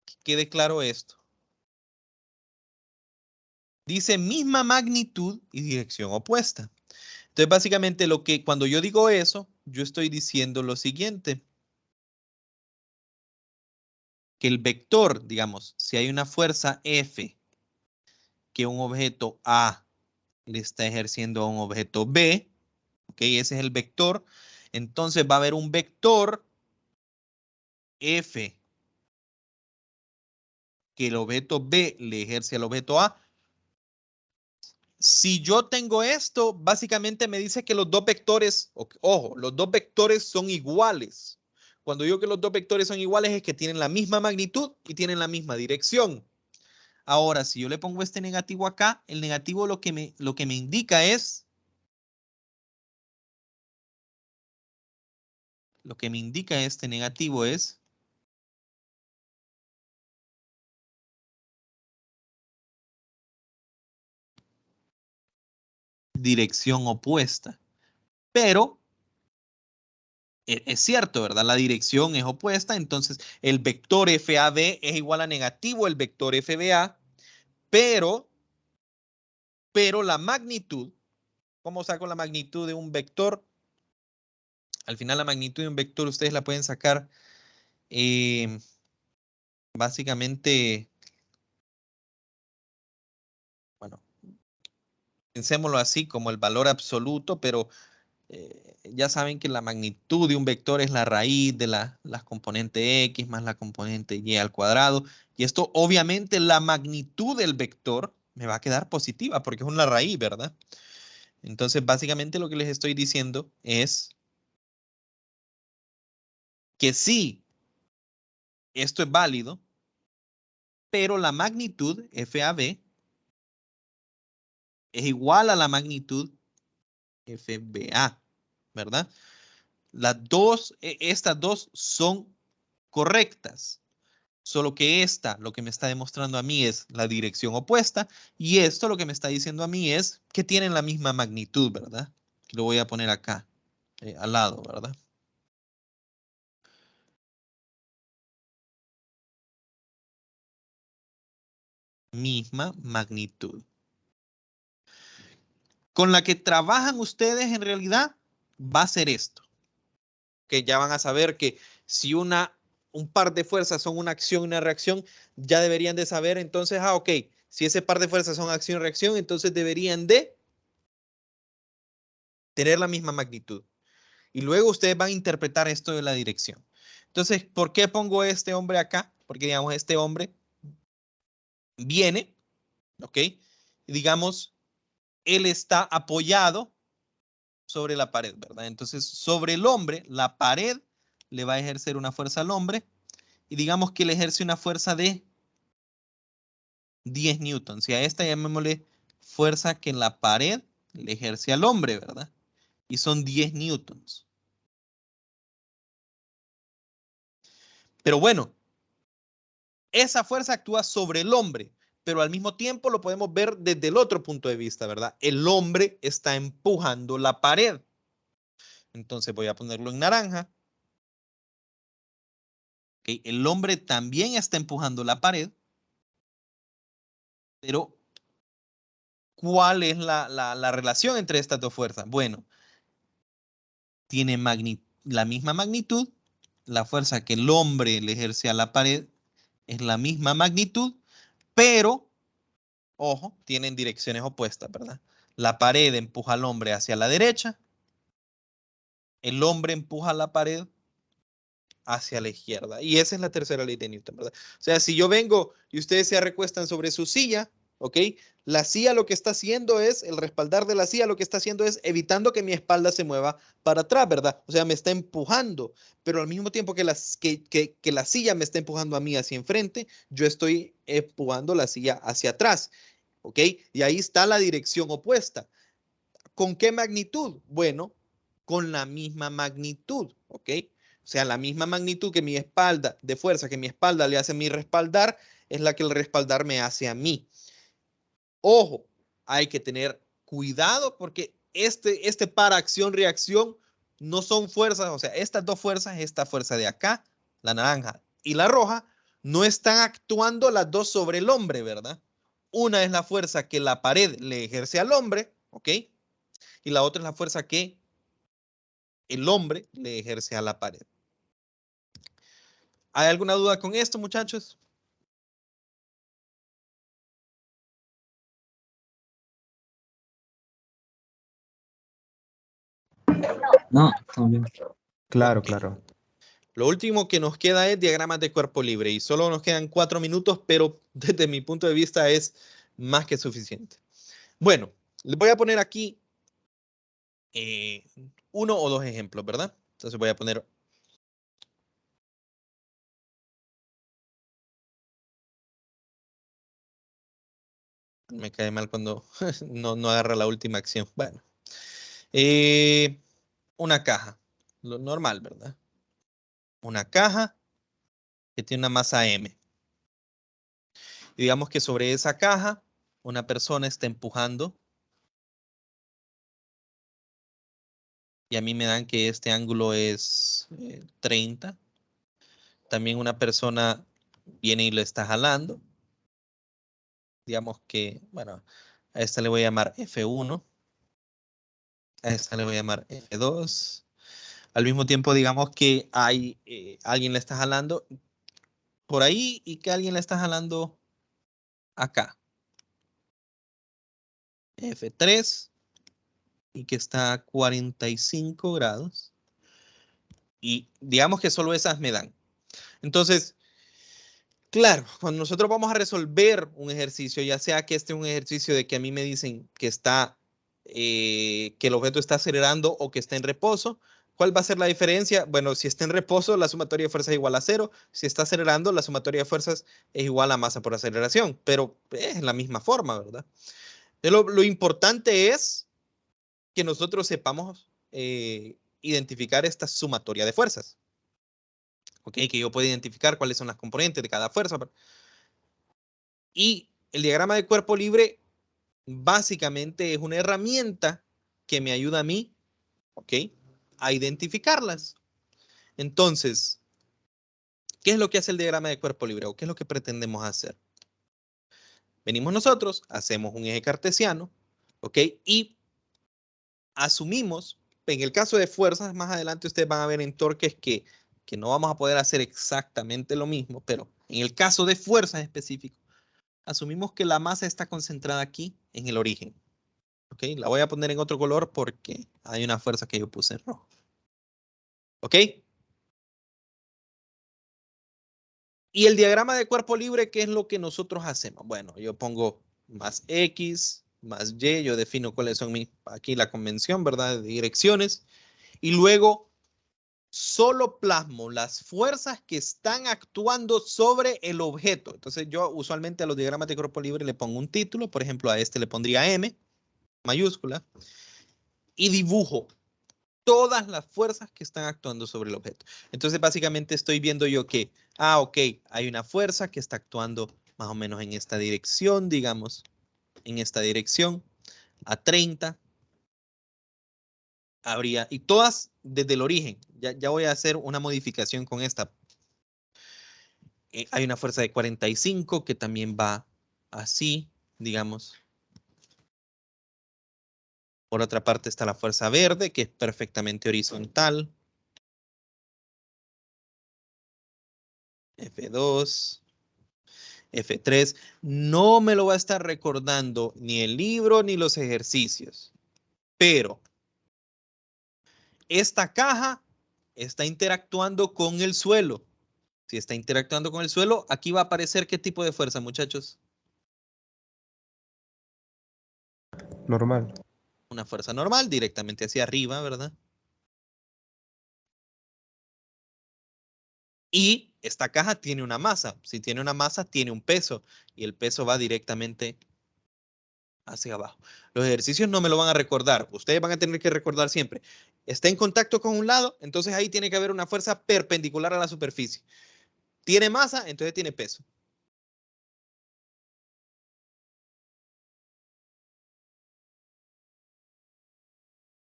que quede claro esto. Dice misma magnitud y dirección opuesta. Entonces, básicamente cuando yo digo eso, yo estoy diciendo lo siguiente. Que el vector, digamos, si hay una fuerza F que un objeto A le está ejerciendo a un objeto B, ¿ok? Ese es el vector. Entonces va a haber un vector F que el objeto B le ejerce al objeto A. Si yo tengo esto, básicamente me dice que los dos vectores, ojo, los dos vectores son iguales. Cuando digo que los dos vectores son iguales es que tienen la misma magnitud y tienen la misma dirección. Ahora, si yo le pongo este negativo acá, el negativo lo que me indica es, lo que me indica este negativo es dirección opuesta. Pero es cierto, ¿verdad? La dirección es opuesta, entonces el vector FAB es igual a negativo el vector FBA, pero la magnitud, ¿cómo saco la magnitud de un vector? Al final la magnitud de un vector ustedes la pueden sacar básicamente, bueno, pensémoslo así como el valor absoluto, pero ya saben que la magnitud de un vector es la raíz de la componente x más la componente y al cuadrado. Y esto, obviamente, la magnitud del vector me va a quedar positiva porque es una raíz, ¿verdad? Entonces, básicamente lo que les estoy diciendo es que sí, esto es válido, pero la magnitud FAB es igual a la magnitud FBA, ¿verdad? Estas dos son correctas. Solo que esta, lo que me está demostrando a mí es la dirección opuesta y esto lo que me está diciendo a mí es que tienen la misma magnitud, ¿verdad? Lo voy a poner acá, al lado, ¿verdad? Misma magnitud. Con la que trabajan ustedes en realidad va a ser esto. Que ya van a saber que si un par de fuerzas son una acción y una reacción, ya deberían de saber entonces, ok, si ese par de fuerzas son acción y reacción, entonces deberían de tener la misma magnitud. Y luego ustedes van a interpretar esto de la dirección. Entonces, ¿por qué pongo este hombre acá? Porque, digamos, este hombre viene, ¿ok? Y digamos, él está apoyado sobre la pared, ¿verdad? Entonces, sobre el hombre, la pared le va a ejercer una fuerza al hombre y digamos que le ejerce una fuerza de 10 newtons. Y a esta llamémosle fuerza que en la pared le ejerce al hombre, ¿verdad? Y son 10 newtons. Pero bueno, esa fuerza actúa sobre el hombre, pero al mismo tiempo lo podemos ver desde el otro punto de vista, ¿verdad? El hombre está empujando la pared. Entonces voy a ponerlo en naranja. Okay, el hombre también está empujando la pared, pero ¿cuál es la relación entre estas dos fuerzas? Bueno, tiene la misma magnitud, la fuerza que el hombre le ejerce a la pared es la misma magnitud, pero, ojo, tienen direcciones opuestas, ¿verdad? La pared empuja al hombre hacia la derecha, el hombre empuja la pared hacia la izquierda. Y esa es la tercera ley de Newton, ¿verdad? O sea, si yo vengo y ustedes se recuestan sobre su silla, ¿ok? La silla lo que está haciendo es, el respaldar de la silla lo que está haciendo es evitando que mi espalda se mueva para atrás, ¿verdad? O sea, me está empujando, pero al mismo tiempo que la silla me está empujando a mí hacia enfrente, yo estoy empujando la silla hacia atrás, ¿ok? Y ahí está la dirección opuesta. ¿Con qué magnitud? Bueno, con la misma magnitud, ¿ok? O sea, la misma magnitud que mi espalda, de fuerza que mi espalda le hace a mi respaldar, es la que el respaldar me hace a mí. Ojo, hay que tener cuidado porque este para acción-reacción no son fuerzas, o sea, estas dos fuerzas, esta fuerza de acá, la naranja y la roja, no están actuando las dos sobre el hombre, ¿verdad? Una es la fuerza que la pared le ejerce al hombre, ¿ok? Y la otra es la fuerza que el hombre le ejerce a la pared. ¿Hay alguna duda con esto, muchachos? No, también. Claro, Ok. claro. Lo último que nos queda es diagramas de cuerpo libre y solo nos quedan 4 minutos, pero desde mi punto de vista es más que suficiente. Bueno, les voy a poner aquí uno o dos ejemplos, ¿verdad? Entonces voy a poner... Me cae mal cuando no agarra la última acción. Bueno, una caja, lo normal, ¿verdad? Una caja que tiene una masa M. Y digamos que sobre esa caja una persona está empujando y a mí me dan que este ángulo es 30. También una persona viene y lo está jalando. Digamos que, bueno, a esta le voy a llamar F1. A esta le voy a llamar F2. Al mismo tiempo, digamos que hay alguien la está jalando por ahí y que alguien la está jalando acá. F3 y que está a 45 grados. Y digamos que solo esas me dan. Entonces, claro, cuando nosotros vamos a resolver un ejercicio, ya sea que este es un ejercicio de que a mí me dicen que está, que el objeto está acelerando o que está en reposo, ¿cuál va a ser la diferencia? Bueno, si está en reposo, la sumatoria de fuerzas es igual a 0. Si está acelerando, la sumatoria de fuerzas es igual a masa por aceleración. Pero es la misma forma, ¿verdad? Lo importante es que nosotros sepamos identificar esta sumatoria de fuerzas. ¿Ok? Que yo pueda identificar cuáles son las componentes de cada fuerza. Y el diagrama de cuerpo libre básicamente es una herramienta que me ayuda a mí, ¿ok? A identificarlas. Entonces, ¿qué es lo que hace el diagrama de cuerpo libre o qué es lo que pretendemos hacer? Venimos nosotros, hacemos un eje cartesiano, ¿ok? Y asumimos, en el caso de fuerzas, más adelante ustedes van a ver en torques que no vamos a poder hacer exactamente lo mismo, pero en el caso de fuerzas específicas, asumimos que la masa está concentrada aquí en el origen. ¿Ok? La voy a poner en otro color porque hay una fuerza que yo puse en rojo. ¿Ok? Y el diagrama de cuerpo libre, ¿qué es lo que nosotros hacemos? Bueno, yo pongo más X, más Y, yo defino cuáles son aquí la convención, ¿verdad? De direcciones. Y luego solo plasmo las fuerzas que están actuando sobre el objeto. Entonces yo usualmente a los diagramas de cuerpo libre le pongo un título, por ejemplo a este le pondría M, mayúscula, y dibujo todas las fuerzas que están actuando sobre el objeto. Entonces básicamente estoy viendo yo que, ok, hay una fuerza que está actuando más o menos en esta dirección, digamos, en esta dirección, a 30. Habría, y todas desde el origen, ya voy a hacer una modificación con esta. Hay una fuerza de 45 que también va así, digamos. Por otra parte está la fuerza verde, que es perfectamente horizontal. F2, F3. No me lo va a estar recordando ni el libro ni los ejercicios. Pero esta caja está interactuando con el suelo. Si está interactuando con el suelo, aquí va a aparecer qué tipo de fuerza, muchachos. Normal. Una fuerza normal, directamente hacia arriba, ¿verdad? Y esta caja tiene una masa. Si tiene una masa, tiene un peso. Y el peso va directamente hacia abajo. Los ejercicios no me lo van a recordar. Ustedes van a tener que recordar siempre. Está en contacto con un lado, entonces ahí tiene que haber una fuerza perpendicular a la superficie. Tiene masa, entonces tiene peso.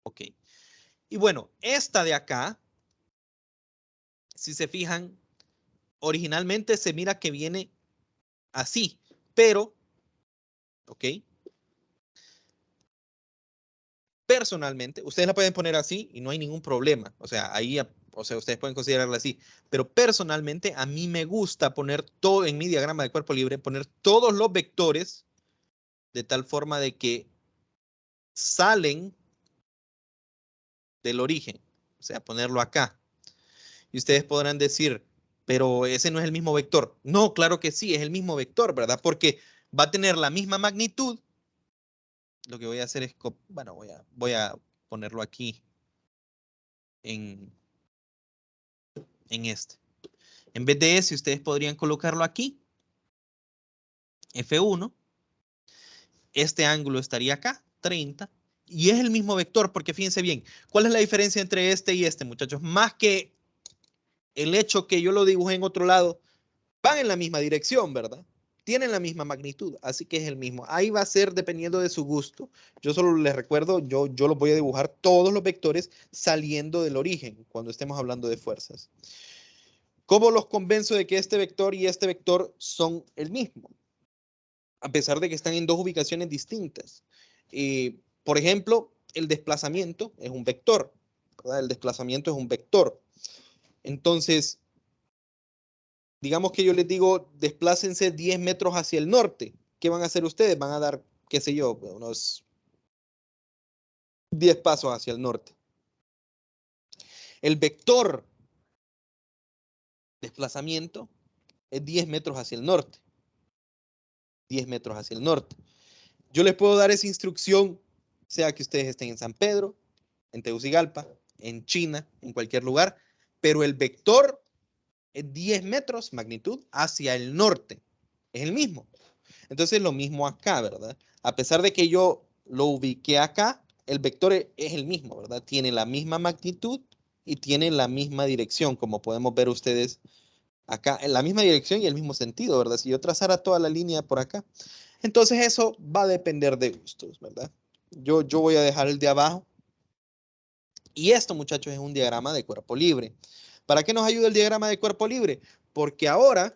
Ok. Y bueno, esta de acá, si se fijan, originalmente se mira que viene así, pero, ok, personalmente, ustedes la pueden poner así y no hay ningún problema. O sea, ahí, o sea, ustedes pueden considerarla así. Pero personalmente, a mí me gusta poner todo en mi diagrama de cuerpo libre, poner todos los vectores de tal forma de que salen del origen. O sea, ponerlo acá. Y ustedes podrán decir, pero ese no es el mismo vector. No, claro que sí, es el mismo vector, ¿verdad? Porque va a tener la misma magnitud. Lo que voy a hacer es, bueno, voy a ponerlo aquí en este. En vez de ese, ustedes podrían colocarlo aquí, F1. Este ángulo estaría acá, 30. Y es el mismo vector, porque fíjense bien, ¿cuál es la diferencia entre este y este, muchachos? Más que el hecho que yo lo dibujé en otro lado, van en la misma dirección, ¿verdad? Tienen la misma magnitud, así que es el mismo. Ahí va a ser dependiendo de su gusto. Yo solo les recuerdo, yo los voy a dibujar todos los vectores saliendo del origen cuando estemos hablando de fuerzas. ¿Cómo los convenzo de que este vector y este vector son el mismo? A pesar de que están en dos ubicaciones distintas. Por ejemplo, el desplazamiento es un vector, ¿verdad? El desplazamiento es un vector. Entonces, digamos que yo les digo, desplácense 10 metros hacia el norte. ¿Qué van a hacer ustedes? Van a dar, qué sé yo, unos 10 pasos hacia el norte. El vector desplazamiento es 10 metros hacia el norte. 10 metros hacia el norte. Yo les puedo dar esa instrucción, sea que ustedes estén en San Pedro, en Tegucigalpa, en China, en cualquier lugar, pero el vector es 10 metros magnitud hacia el norte. Es el mismo. Entonces lo mismo acá, ¿verdad? A pesar de que yo lo ubiqué acá, el vector es el mismo, ¿verdad? Tiene la misma magnitud y tiene la misma dirección, como podemos ver ustedes acá, en la misma dirección y el mismo sentido, ¿verdad? Si yo trazara toda la línea por acá. Entonces eso va a depender de gustos, ¿verdad? Yo voy a dejar el de abajo. Y esto, muchachos, es un diagrama de cuerpo libre. ¿Para qué nos ayuda el diagrama de cuerpo libre? Porque ahora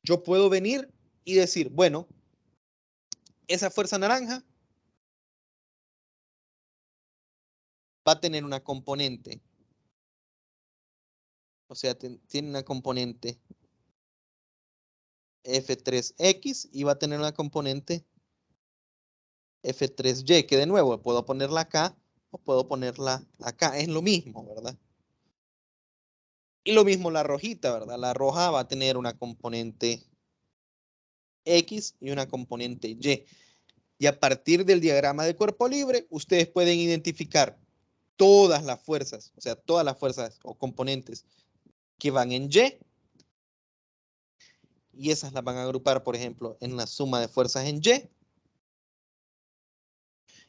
yo puedo venir y decir, bueno, esa fuerza naranja va a tener una componente. O sea, tiene una componente F3X y va a tener una componente F3Y, que de nuevo puedo ponerla acá o puedo ponerla acá. Es lo mismo, ¿verdad? Y lo mismo la rojita, ¿verdad? La roja va a tener una componente X y una componente Y. Y a partir del diagrama de cuerpo libre, ustedes pueden identificar todas las fuerzas, o sea, todas las fuerzas o componentes que van en Y. Y esas las van a agrupar, por ejemplo, en la suma de fuerzas en Y.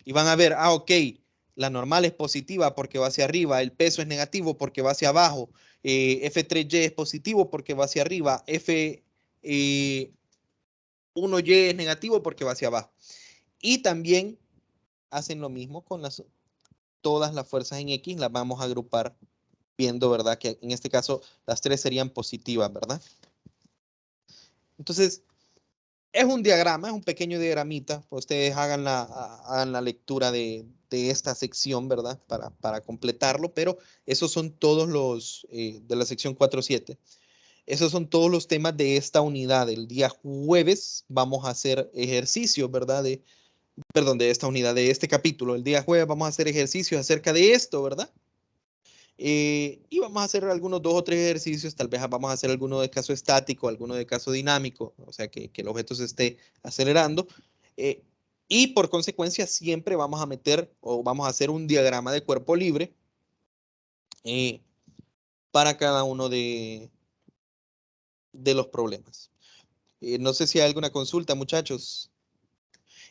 Y van a ver, ok, la normal es positiva porque va hacia arriba, el peso es negativo porque va hacia abajo, F3Y es positivo porque va hacia arriba, F1Y es negativo porque va hacia abajo. Y también hacen lo mismo con todas las fuerzas en X, las vamos a agrupar viendo, ¿verdad? Que en este caso las tres serían positivas, ¿verdad? Entonces, es un diagrama, es un pequeño diagramita. Ustedes hagan la lectura de esta sección, ¿verdad? Para completarlo, pero esos son todos los de la sección 4.7. Esos son todos los temas de esta unidad. El día jueves vamos a hacer ejercicios, ¿verdad? De esta unidad, de este capítulo. El día jueves vamos a hacer ejercicios acerca de esto, ¿verdad? Y vamos a hacer algunos 2 o 3 ejercicios, tal vez vamos a hacer alguno de caso estático, alguno de caso dinámico, o sea que el objeto se esté acelerando. Y por consecuencia siempre vamos a meter o vamos a hacer un diagrama de cuerpo libre para cada uno de los problemas. No sé si hay alguna consulta, muchachos.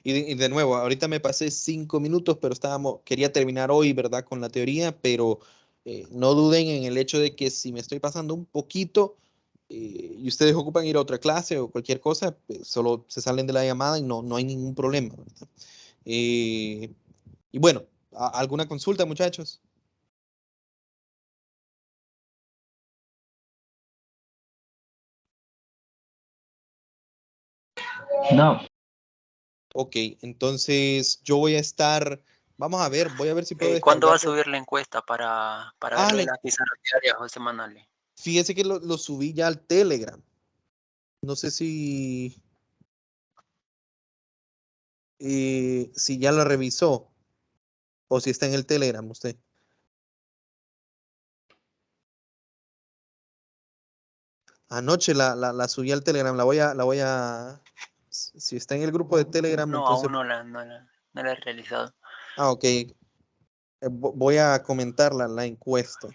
Y de nuevo, ahorita me pasé 5 minutos, pero quería terminar hoy, ¿verdad? Con la teoría, pero no duden en el hecho de que si me estoy pasando un poquito y ustedes ocupan ir a otra clase o cualquier cosa, solo se salen de la llamada y no hay ningún problema, ¿verdad? Y bueno, ¿alguna consulta, muchachos? No. Ok, entonces yo voy a estar, vamos a ver, voy a ver si puedo ¿Cuándo va a descargarlo. subir la encuesta para ver lo de las pizarras diarias o semanales? Fíjese que lo subí ya al Telegram. No sé si si ya la revisó o si está en el Telegram usted. Anoche la subí al Telegram, si está en el grupo de Telegram, No, entonces, aún no la he realizado. ok, voy a comentar la encuesta.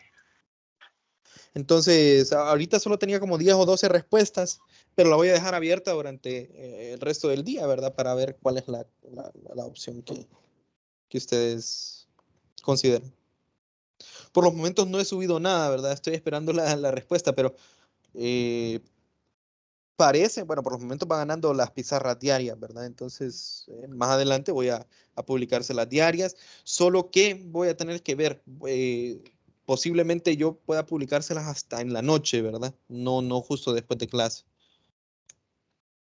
Entonces, ahorita solo tenía como 10 o 12 respuestas, pero la voy a dejar abierta durante el resto del día, ¿verdad? Para ver cuál es la opción que ustedes consideren. Por los momentos no he subido nada, ¿verdad? Estoy esperando la respuesta, pero parece, bueno, por los momentos va ganando las pizarras diarias, ¿verdad? Entonces, más adelante voy a publicarse las diarias, solo que voy a tener que ver, posiblemente yo pueda publicárselas hasta en la noche, ¿verdad? No justo después de clase.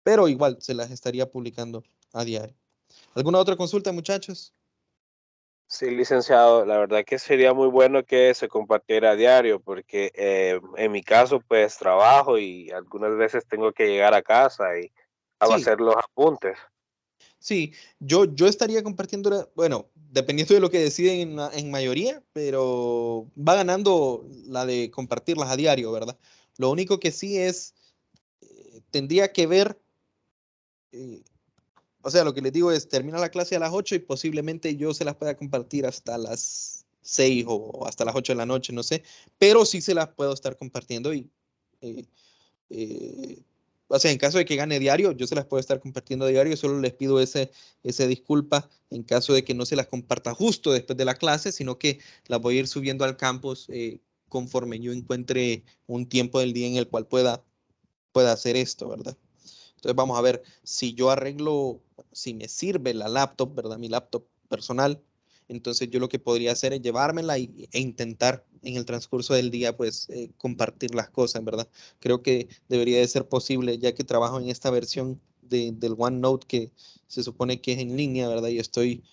Pero igual se las estaría publicando a diario. ¿Alguna otra consulta, muchachos? Sí, licenciado, la verdad que sería muy bueno que se compartiera a diario, porque en mi caso, pues trabajo y algunas veces tengo que llegar a casa y Sí, hacer los apuntes. Sí, yo estaría compartiendo, bueno, dependiendo de lo que deciden en mayoría, pero va ganando la de compartirlas a diario, ¿verdad? Lo único que sí es, tendría que ver, eh, o sea, lo que les digo es, termina la clase a las 8 y posiblemente yo se las pueda compartir hasta las 6 o hasta las 8 de la noche, no sé, pero sí se las puedo estar compartiendo y eh, eh, o sea, en caso de que gane diario, yo se las puedo estar compartiendo diario, solo les pido ese disculpa en caso de que no se las comparta justo después de la clase, sino que las voy a ir subiendo al campus conforme yo encuentre un tiempo del día en el cual pueda hacer esto, ¿verdad? Entonces vamos a ver si yo arreglo, si me sirve la laptop, ¿verdad? Mi laptop personal. Entonces yo lo que podría hacer es llevármela e intentar en el transcurso del día pues compartir las cosas, ¿verdad? Creo que debería de ser posible ya que trabajo en esta versión del OneNote que se supone que es en línea, ¿verdad? Y estoy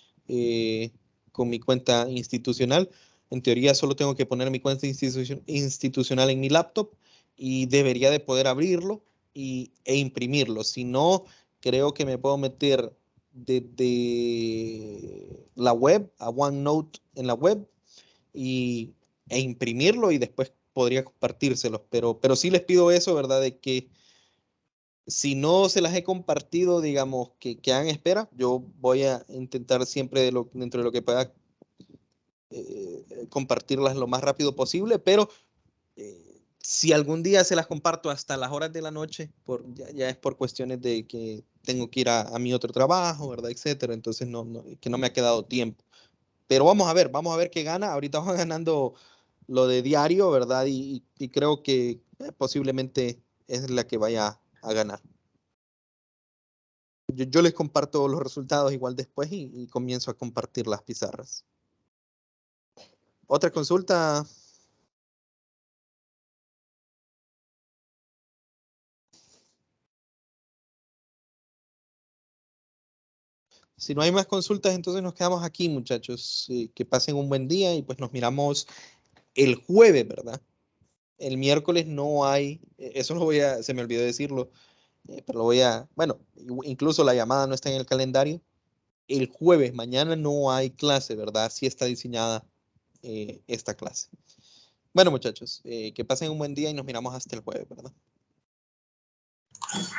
con mi cuenta institucional. En teoría solo tengo que poner mi cuenta institucional en mi laptop y debería de poder abrirlo e imprimirlo. Si no, creo que me puedo meter desde la web a OneNote en la web e imprimirlo y después podría compartírselos. Pero sí les pido eso, ¿verdad? De que si no se las he compartido, digamos, que hagan espera, yo voy a intentar siempre dentro de lo que pueda compartirlas lo más rápido posible, pero si algún día se las comparto hasta las horas de la noche, ya es por cuestiones de que tengo que ir a mi otro trabajo, ¿verdad? Etcétera. Entonces, que no me ha quedado tiempo. Pero vamos a ver qué gana. Ahorita van ganando lo de diario, ¿verdad? Y creo que posiblemente es la que vaya a ganar. Yo les comparto los resultados igual después y comienzo a compartir las pizarras. ¿Otra consulta? Si no hay más consultas, entonces nos quedamos aquí, muchachos. Que pasen un buen día y pues nos miramos el jueves, ¿verdad? El miércoles no hay, eso se me olvidó decirlo, pero bueno, incluso la llamada no está en el calendario. El jueves, mañana no hay clase, ¿verdad? Sí está diseñada esta clase. Bueno, muchachos, que pasen un buen día y nos miramos hasta el jueves, ¿verdad?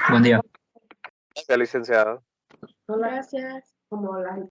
Buen día. Gracias, licenciado. Gracias. Como la